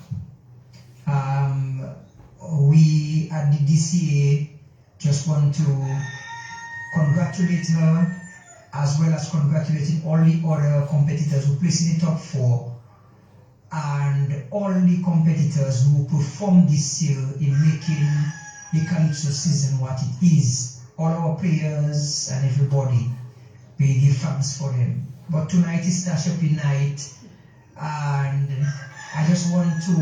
We at the DCA just want to congratulate her, as well as congratulating all the other competitors who placed in the top 4 and all the competitors who performed this year in making the Calypso season what it is. All our players and everybody, we give thanks for them. But tonight is Tasha P night, and I just want to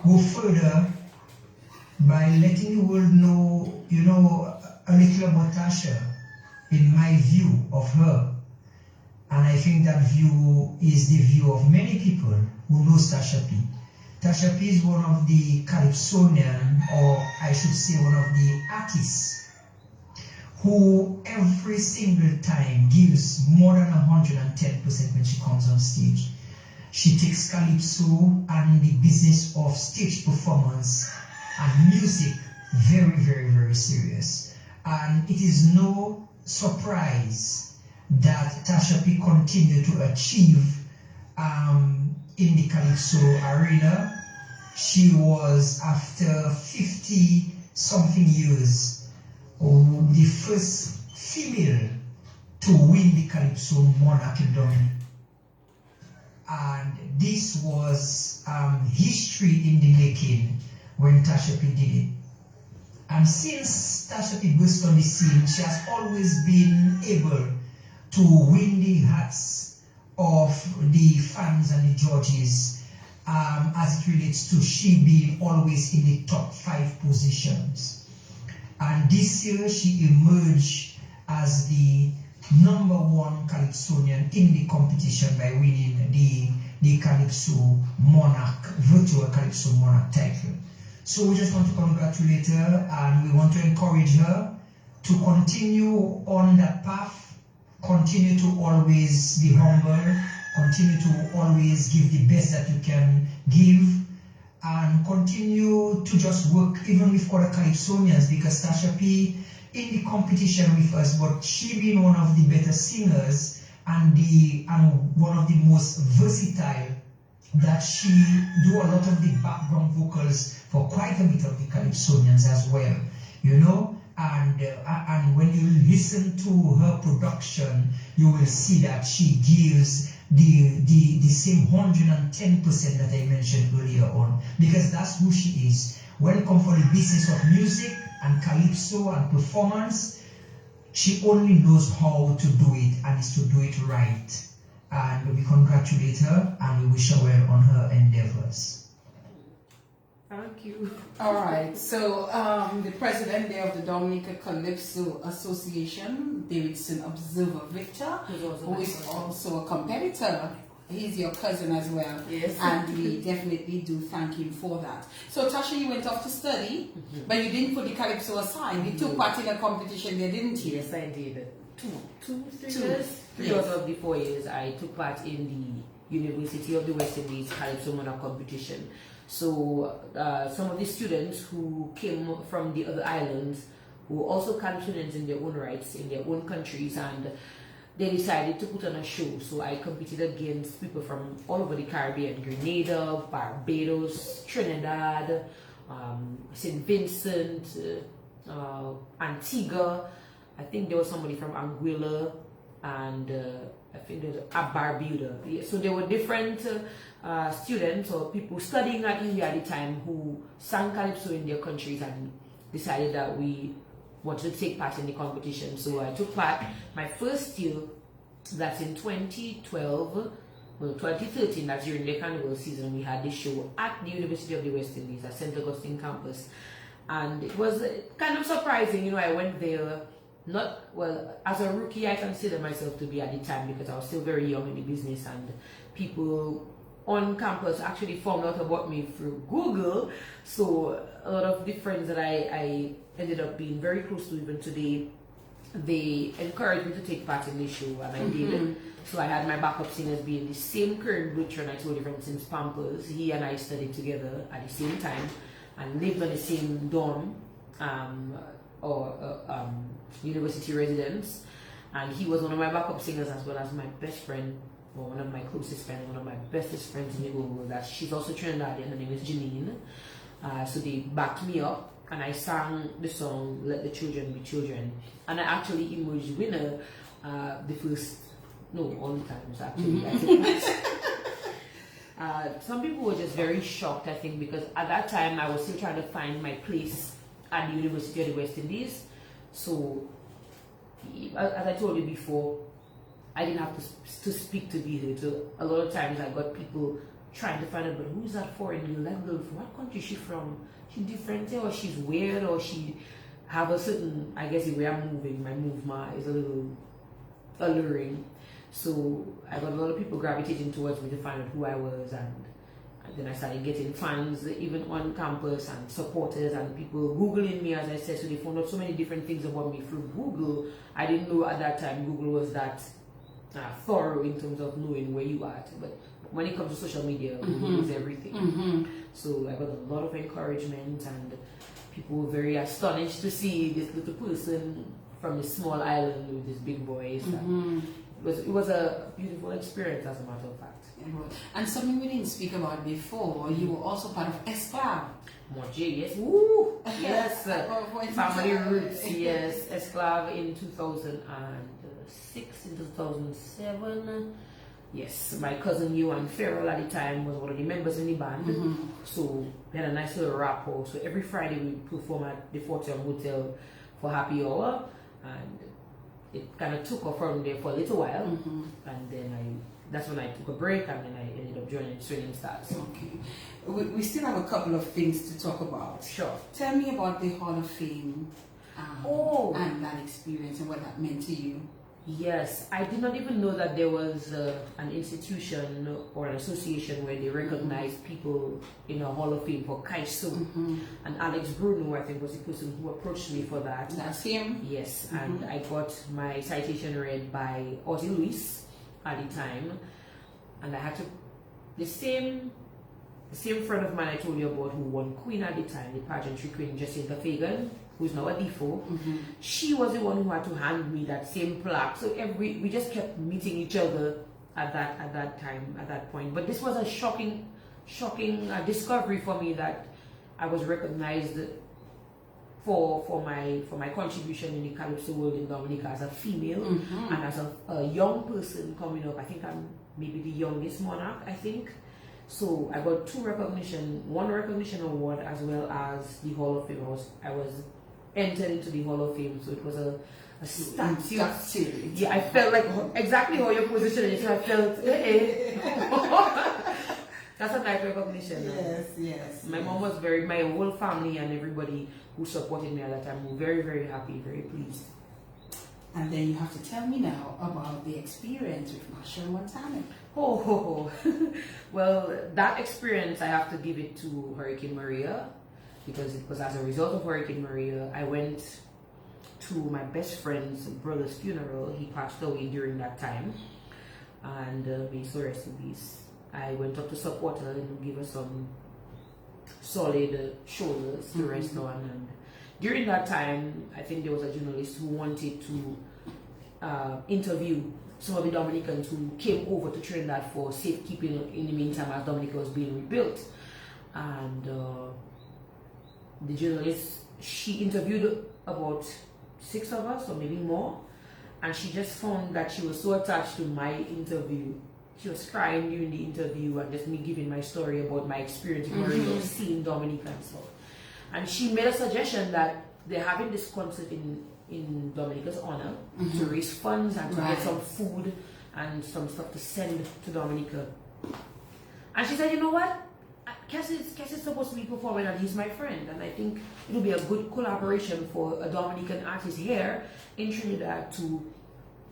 go further by letting the world know, you know, a little about Tasha in my view of her. And I think that view is the view of many people who knows Tasha P. Tasha P is one of the Calypsonian, or I should say one of the artists, who every single time gives more than 110% when she comes on stage. She takes Calypso and the business of stage performance and music very, very, very serious. And it is no surprise that Tasha P continued to achieve in the Calypso arena. She was, after 50 something years, the first female to win the Calypso Monarch in Dominica. And this was history in the making when Tasha P did it. And since Tasha P burst on the scene, she has always been able to win the hearts of the fans and the judges, as it relates to she being always in the top 5 positions. And this year she emerged as the #1 Calypsonian in the competition by winning the Calypso Monarch, Virtual Calypso Monarch title. So we just want to congratulate her, and we want to encourage her to continue on that path, continue to always be humble, continue to always give the best that you can give, and continue to just work even with other Calypsonians, because Tasha P in the competition with us, but she being one of the better singers and one of the most versatile, that she do a lot of the background vocals for quite a bit of the Calypsonians as well, you know. And when you listen to her production, you will see that she gives the same 110% that I mentioned earlier on, because that's who she is. When it comes for the business of music and Calypso and performance, she only knows how to do it, and is to do it right. And we congratulate her and we wish her well on her endeavors. Thank you. All right, so the president there of the Dominica Calypso Association, Davidson Observer Victor, who is also a competitor. He's your cousin as well. Yes. And we definitely do thank him for that. So Tasha, you went off to study, but you didn't put the Calypso aside. You took part in a competition there, didn't you? Yes, I did. 3 Two. years. 3 Yes. of the 4 years, I took part in the University of the West Indies Calypso Monarch competition. So some of the students who came from the other islands, who were also Calypsonians in their own rights, in their own countries, and they decided to put on a show. So I competed against people from all over the Caribbean: Grenada, Barbados, Trinidad, St. Vincent, Antigua. I think there was somebody from Anguilla, and I think there's a Barbuda. Yeah, so there were different students or people studying at India at the time who sang Calypso in their countries and decided that we wanted to take part in the competition. So I took part. My first year, that's in 2012, well 2013, that's during the carnival season, we had this show at the University of the West Indies at St. Augustine campus. And it was kind of surprising, you know, I went there, not, well, as a rookie I consider myself to be at the time because I was still very young in the business, and people on campus actually found out about me through Google. So a lot of the friends that I ended up being very close to even today, they encouraged me to take part in this show, and I did. So I had my backup singers being the same current Butcher I told you, for instance, Pampers. He and I studied together at the same time and lived on the same dorm university residence. And he was one of my backup singers as well as my best friend, or one of my closest friends, one of my bestest friends in the world. That she's also Trinidadian. Her name is Janine. So they backed me up, and I sang the song "Let the Children Be Children," and I actually emerged winner all the times actually. Some people were just very shocked, I think, because at that time I was still trying to find my place at the University of the West Indies. So, as I told you before, I didn't have to speak to be there. So a lot of times I got people trying to find out, but who's that foreign girl? That girl, from what country is she from? She's different, or she's weird, or she have a certain, I guess the way I'm moving, my movement is a little alluring. So I got a lot of people gravitating towards me to find out who I was, and then I started getting fans even on campus and supporters and people Googling me, as I said. So they found out so many different things about me through Google. I didn't know at that time Google was that thorough in terms of knowing where you are. But when it comes to social media, Google is everything. So I got a lot of encouragement, and people were very astonished to see this little person from this small island with this big voice. It was a beautiful experience, as a matter of fact. And something we didn't speak about before, you were also part of Esclave. Yes. Woo! Yes. Family roots, yes. Esclave in 2006, in 2007. Yes, my cousin Johan Farrell at the time was one of the members in the band. So we had a nice little rapport. So every Friday we perform at the Fortium Hotel for happy hour, and it kind of took off from there for a little while, and then that's when I took a break, and then I ended up joining Swinging Stars. Okay. We still have a couple of things to talk about. Sure. Tell me about the Hall of Fame and that experience and what that meant to you. Yes, I did not even know that there was an institution or an association where they recognize people in a Hall of Fame for Calypso. And Alex Bruno, I think, was the person who approached me for that. That's him? Yes, and I got my citation read by Ozzy Luis at the time, and I had to, the same friend of mine I told you about who won Queen at the time, the pageantry queen Jacinta Fagan, who's now a D4, she was the one who had to hand me that same plaque. So we just kept meeting each other at that time, at that point. But this was a shocking discovery for me, that I was recognized for my contribution in the Calypso world in Dominica as a female and as a young person coming up. I think I'm maybe the youngest Monarch, I think. So I got one recognition award, as well as the Hall of Fame. I was entered into the Hall of Fame, so it was a statue. Yeah, I felt like exactly how your position is. So I felt, that's a nice recognition. Yes. My mom was my whole family and everybody who supported me at that time were very, very happy, very pleased. And then you have to tell me now about the experience with Marshall Montana. Well, that experience, I have to give it to Hurricane Maria, because it was as a result of Hurricane Maria, I went to my best friend's brother's funeral. He passed away during that time, and may so rest in peace. I went up to support her and give her some solid shoulders to rest on. And during that time, I think there was a journalist who wanted to interview some of the Dominicans who came over to Trinidad for safekeeping in the meantime as Dominica was being rebuilt. And the journalist, she interviewed about 6 of us or maybe more, and she just found that she was so attached to my interview. She was crying during the interview and just me giving my story about my experience in Marino, seeing Dominica and stuff. And she made a suggestion that they're having this concert in Dominica's honor to raise funds and to get some food and some stuff to send to Dominica. And she said, you know what? Cassie's supposed to be performing and he's my friend, and I think it will be a good collaboration for a Dominican artist here in Trinidad to,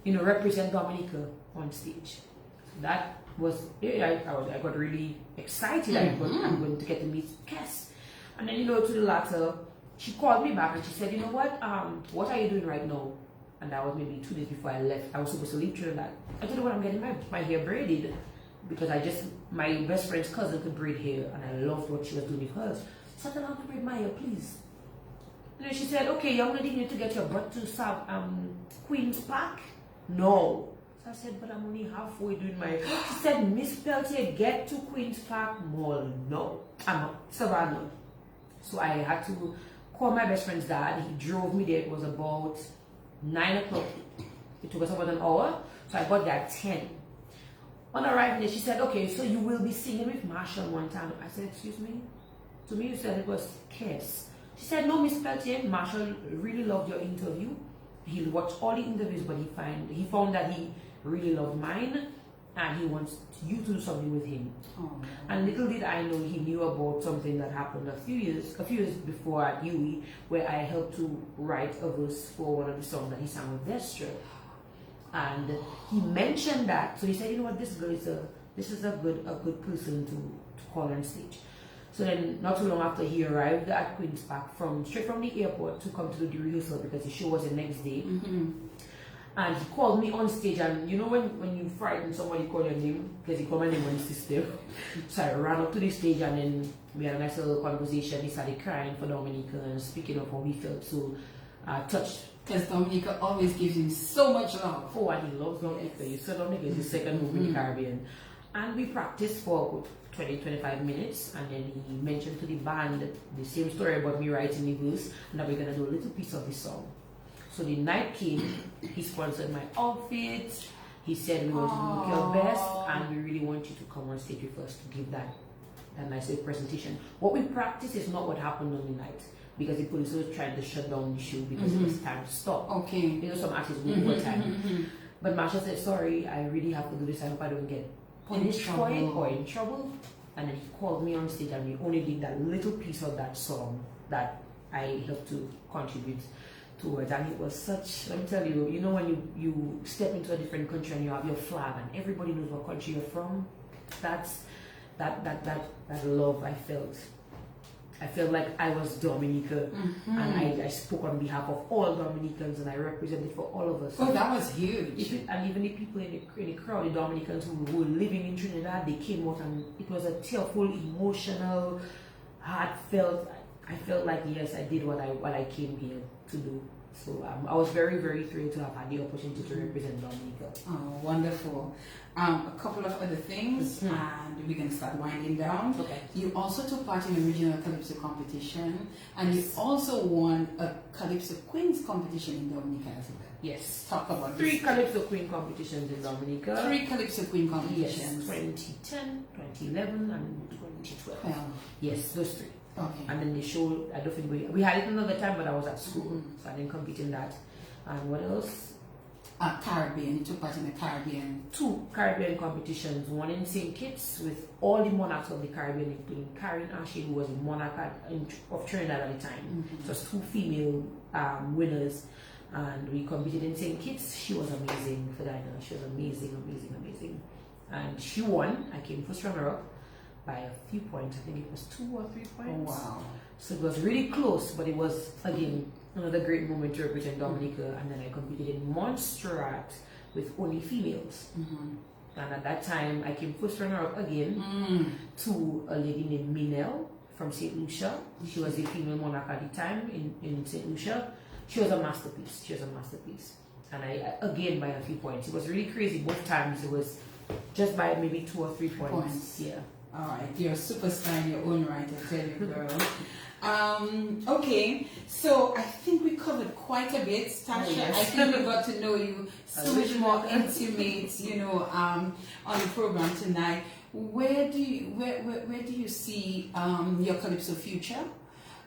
you know, represent Dominica on stage. So that was, I got really excited. I'm going to get to meet Cass. And then, you know, to the latter, she called me back and she said, you know what are you doing right now? And that was maybe 2 days before I left. I was supposed to leave Trinidad. I told her what I'm getting my hair braided, because my best friend's cousin could braid hair and I loved what she was doing with hers. So I said, how to braid my hair, please? And then she said, okay, young lady, you need to get your butt to South Queen's Park? No. So I said, but I'm only halfway doing my hair. She said, Miss Peltier, get to Queen's Park Mall. No, I'm not. Savannah. So I had to call my best friend's dad. He drove me there. It was about 9 o'clock. It took us about an hour. So I got there at 10. On arriving there, she said, okay, so you will be singing with Marshall one time. I said, excuse me? To me, you said it was Cass. She said, no, Miss Peltier, Marshall really loved your interview. He watched all the interviews, but he found that he really loved mine, and he wants you to do something with him. Oh. And little did I know he knew about something that happened a few years before at UE, where I helped to write a verse for one of the songs that he sang with Destra. And he mentioned that, so he said, you know what, this girl is a good person to call on stage. So then, not too long after, he arrived at Queen's Park straight from the airport to come to do the rehearsal because the show was the next day. And he called me on stage, and you know when you frighten somebody, call your name, because he called my name on the system. So I ran up to the stage, and then we had a nice little conversation. He started crying for Dominica and speaking of how he felt so touched. Because Dominica always gives him so much love. Oh, and he loves Dominica. Yes. You said Dominica is his second home in the Caribbean. And we practiced for 20-25 minutes, and then he mentioned to the band the same story about me writing the verse, and that we're going to do a little piece of the song. So the night came, he sponsored my outfit, he said we want to look your best, and we really want you to come on stage with us to give that nice presentation. What we practice is not what happened on the night, because the police was trying to shut down the show because it was time to stop. Okay. You know, some artists will overtime. But Marshall said, sorry, I really have to do this. I hope I don't get punished for it or in trouble. And then he called me on stage, and we only did that little piece of that song that I helped to contribute towards. And it was such, let me tell you, you know when you step into a different country and you have your flag and everybody knows what country you're from, that's that love I felt. I felt like I was Dominica, and I spoke on behalf of all Dominicans, and I represented for all of us. Oh, that was huge. And even the people in the crowd, the Dominicans who were living in Trinidad, they came out, and it was a tearful, emotional, heartfelt. I felt like, yes, I did what I came here to do. So I was very, very thrilled to have had the opportunity to represent Dominica. Oh, wonderful. A couple of other things, and we can start winding down. Okay. You also took part in the regional Calypso competition, and you also won a Calypso Queens competition in Dominica as well. Yes. Talk about 3 Calypso Queen competitions in Dominica. 3 Calypso Queen competitions. Yes, 2010, 2011, and 2012. Well, yes, those 3. Okay. And then the show, I don't think we had it another time, but I was at school, so I didn't compete in that. And what else? Caribbean. You took part in the Caribbean. 2 Caribbean competitions. One in St. Kitts with all the monarchs of the Caribbean, including Karen Ashley, who was a monarch of Trinidad at the time. Just 2 female winners, and we competed in St. Kitts. She was amazing for Dinah. She was amazing. And she won. I came first runner-up by a few points. I think it was 2 or 3 points. Oh, wow. So it was really close, but it was, again, another great moment to represent Dominica. And then I competed in Montserrat with only females. And at that time, I came first runner-up again to a lady named Minel from St. Lucia. She was a female monarch at the time in St. Lucia. She was a masterpiece. And I, again, by a few points. It was really crazy. Both times it was just by maybe 2 or 3 points. Yeah. All right, you're a superstar in your own right, I tell you, girl. Okay, so I think we covered quite a bit, Tasha. yes. I think we got to know you so much more intimate, you know, on the program tonight. Where do you see your Calypso future?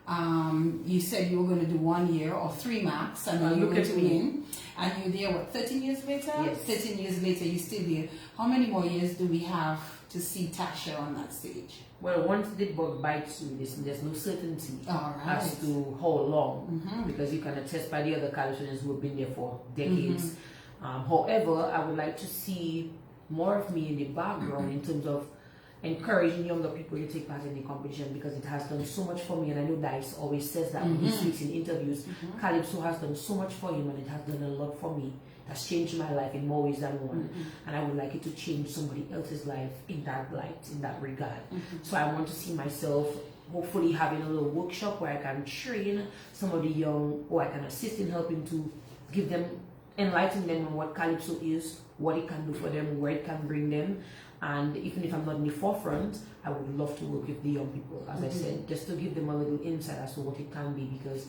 You said you were going to do 1 year or 3 max, and then you went to win. And you're there, what, 13 years later? Yes. 13 years later, you're still there. How many more years do we have to see Tasha on that stage? Well, once the bug bites you, there's no certainty All right. as to how long, because you can attest by the other Calypsonians who have been there for decades. However, I would like to see more of me in the background in terms of encouraging younger people to take part in the competition, because it has done so much for me, and I know Dice always says that when he speaks in interviews. Calypso has done so much for him, and it has done a lot for me. It has changed my life in more ways than one, and I would like it to change somebody else's life in that light, in that regard. So I want to see myself hopefully having a little workshop where I can train some of the young, or I can assist in helping to give them, enlighten them on what Calypso is, what it can do for them, where it can bring them. And even if I'm not in the forefront, I would love to work with the young people, as I said, just to give them a little insight as to what it can be, because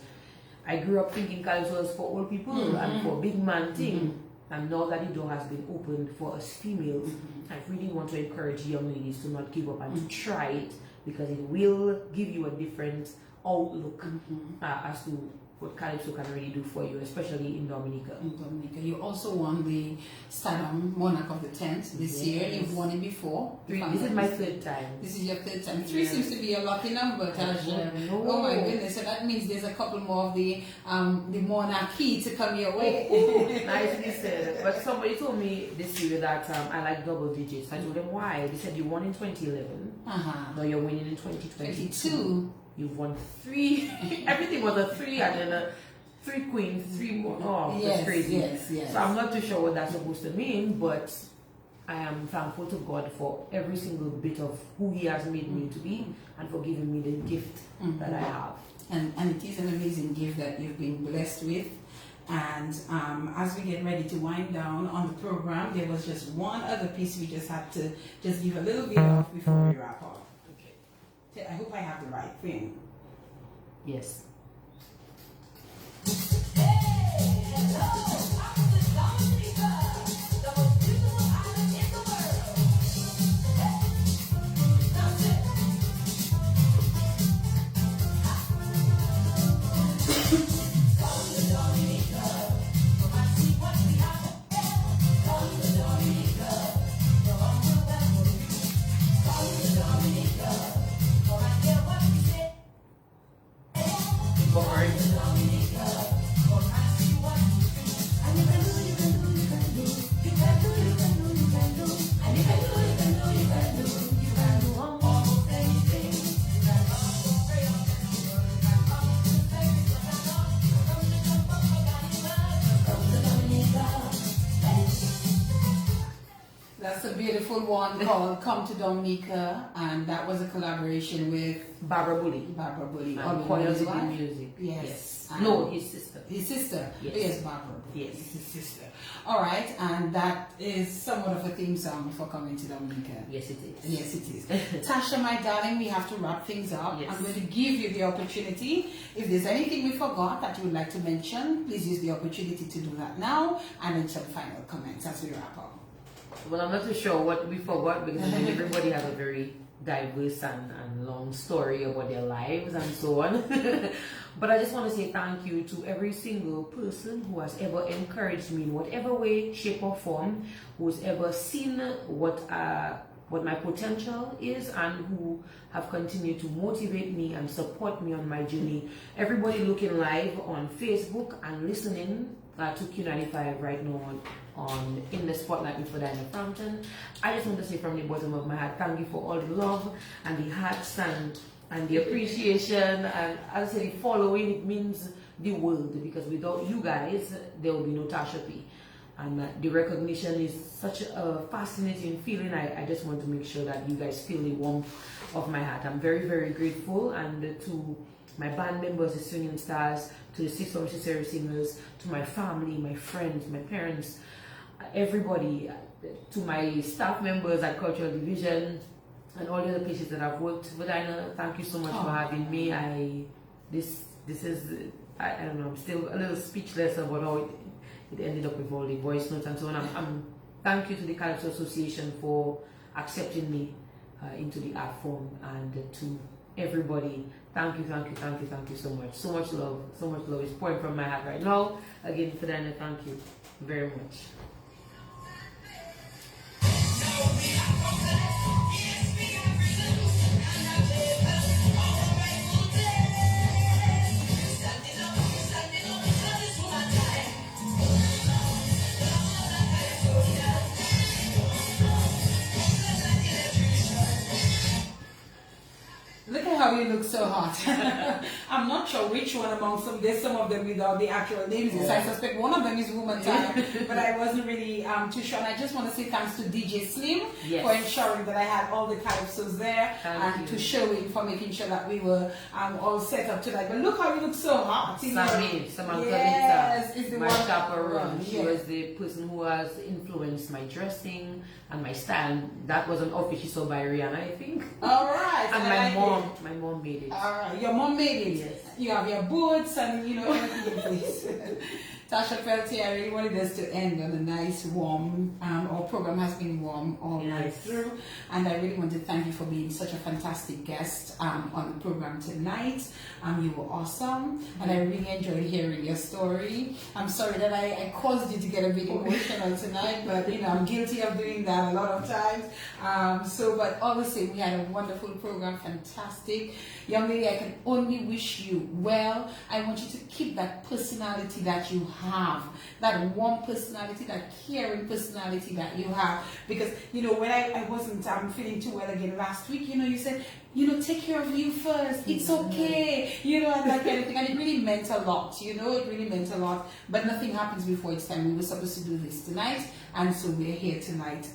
I grew up thinking Calypso was for old people and for big man thing, and now that the door has been opened for us females, I really want to encourage young ladies to not give up and to try it, because it will give you a different outlook as to what Calypso can really do for you, especially in Dominica. In Dominica. You also won the Stardom Monarch of the 10th this year. You've won it before. This is my 3rd time. This is your 3rd time. 3 seems to be a lucky number, Tasha. Oh my goodness. So that means there's a couple more of the monarchy to come your way. Nicely said. But somebody told me this year that I like double digits. I told them why. They said you won in 2011. Now you're winning in 2022. You've won 3. Everything was a 3, and then 3 queens, 3 more. Oh, that's crazy. Yes. So I'm not too sure what that's supposed to mean, but I am thankful to God for every single bit of who He has made me to be, and for giving me the gift that I have. And it is an amazing gift that you've been blessed with. And as we get ready to wind down on the program, there was just one other piece we just had to just give a little bit of before we wrap up. I hope I have the right thing. Yes. That's a beautiful one called Come to Dominica, and that was a collaboration with Barbara Bully. And Choirs in music. Yes. No, his sister. His sister. Yes. Barbara Bully. Yes. His sister. All right, and that is somewhat of a theme song for Coming to Dominica. Yes, it is. Yes, it is. Tasha, my darling, we have to wrap things up. Yes. I'm going to give you the opportunity. If there's anything we forgot that you would like to mention, please use the opportunity to do that now, and then some final comments as we wrap up. Well, I'm not too sure what we forgot, because I mean, everybody has a very diverse and long story about their lives and so on. But I just want to say thank you to every single person who has ever encouraged me in whatever way, shape or form, who's ever seen what my potential is, and who have continued to motivate me and support me on my journey. Everybody looking live on Facebook and listening to Q95 right now on In the Spotlight with Diana Frampton. I just want to say from the bottom of my heart, thank you for all the love and the hearts and the appreciation, and as I say, the following. It means the world, because without you guys there will be no Tasha P. And the recognition is such a fascinating feeling. I just want to make sure that you guys feel the warmth of my heart. I'm very, very grateful, and to my band members, the Swinging Stars, to the Six Necessary Singers, to my family, my friends, my parents, everybody, to my staff members at Cultural Division, and all the other places that I've worked. But I know, thank you so much for having me. I this is I don't know. I'm still a little speechless about how it ended up with all the voice notes and so on. I'm thank you to the Calypso Association for accepting me into the art form, and to everybody. Thank you so much. So much love is pouring from my heart right now. Again, Fidana, thank you very much. Look at how you look so hot. I'm not sure which one among some. There's some of them without the actual names. Yeah. So I suspect one of them is Woman Time, but I wasn't really too sure. And I just want to say thanks to DJ Slim for ensuring that I had all the calypsos there, and to Showing for making sure that we were all set up tonight. But look how you look so hot. Yes, it's the my chaperone. She was the person who has influenced my dressing and my style. That was an outfit she saw by Rihanna, I think. All right. And my mom made it. All right, your mom made it. Yes. You have your boots and everything in place. Tasha Peltier, I really wanted us to end on a nice warm, our program has been warm all night through, and I really want to thank you for being such a fantastic guest on the program tonight. You were awesome, and I really enjoyed hearing your story. I'm sorry that I caused you to get a bit emotional tonight, but I'm guilty of doing that a lot of times. But obviously we had a wonderful program, fantastic. Young lady, I can only wish you well. I want you to keep that personality that you have, that warm personality, that caring personality that you have. Because, when I wasn't feeling too well again last week, you said, take care of you first. It's okay. And that kind of thing. And it really meant a lot, it really meant a lot. But nothing happens before it's time. We were supposed to do this tonight. And so we're here tonight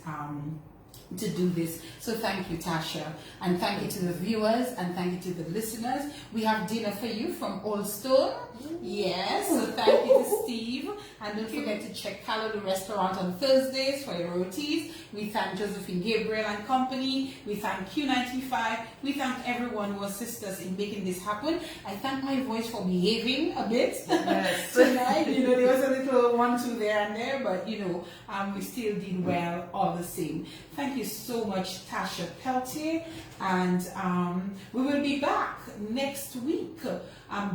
to do this. So thank you, Tasha, and thank you to the viewers, and thank you to the listeners. We have dinner for you from Old Stone. Yes, so thank you to Steve, and don't forget to check Calo the restaurant on Thursdays for your rotis. We thank Josephine Gabriel and company. We thank Q95. We thank everyone who assisted us in making this happen. I thank my voice for behaving a bit tonight. There was a little 1-2 there and there, but we still did well all the same. Thank you so much, Tasha Peltier, and we will be back next week,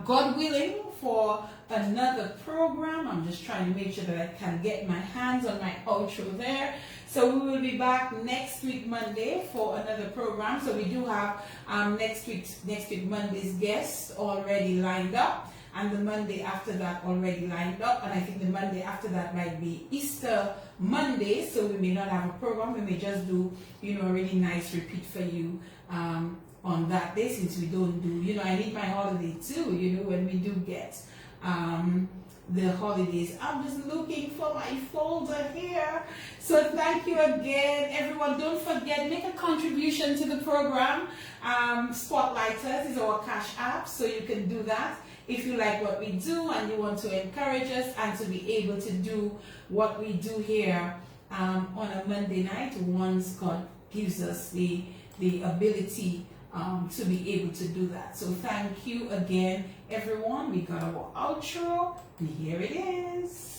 God willing, for another program. I'm just trying to make sure that I can get my hands on my outro there. So we will be back next week Monday for another program. So we do have next week Monday's guest already lined up, and the Monday after that already lined up, and I think the Monday after that might be Easter Monday, so we may not have a program. We may just do a really nice repeat for you on that day, since we don't do I need my holiday too, when we do get the holidays. I'm just looking for my folder here. So thank you again, everyone. Don't forget, make a contribution to the program. Spotlighters is our cash app, so you can do that if you like what we do and you want to encourage us and to be able to do what we do here on a Monday night, once God gives us the ability to be able to do that. So thank you again, everyone. We got our outro, and here it is.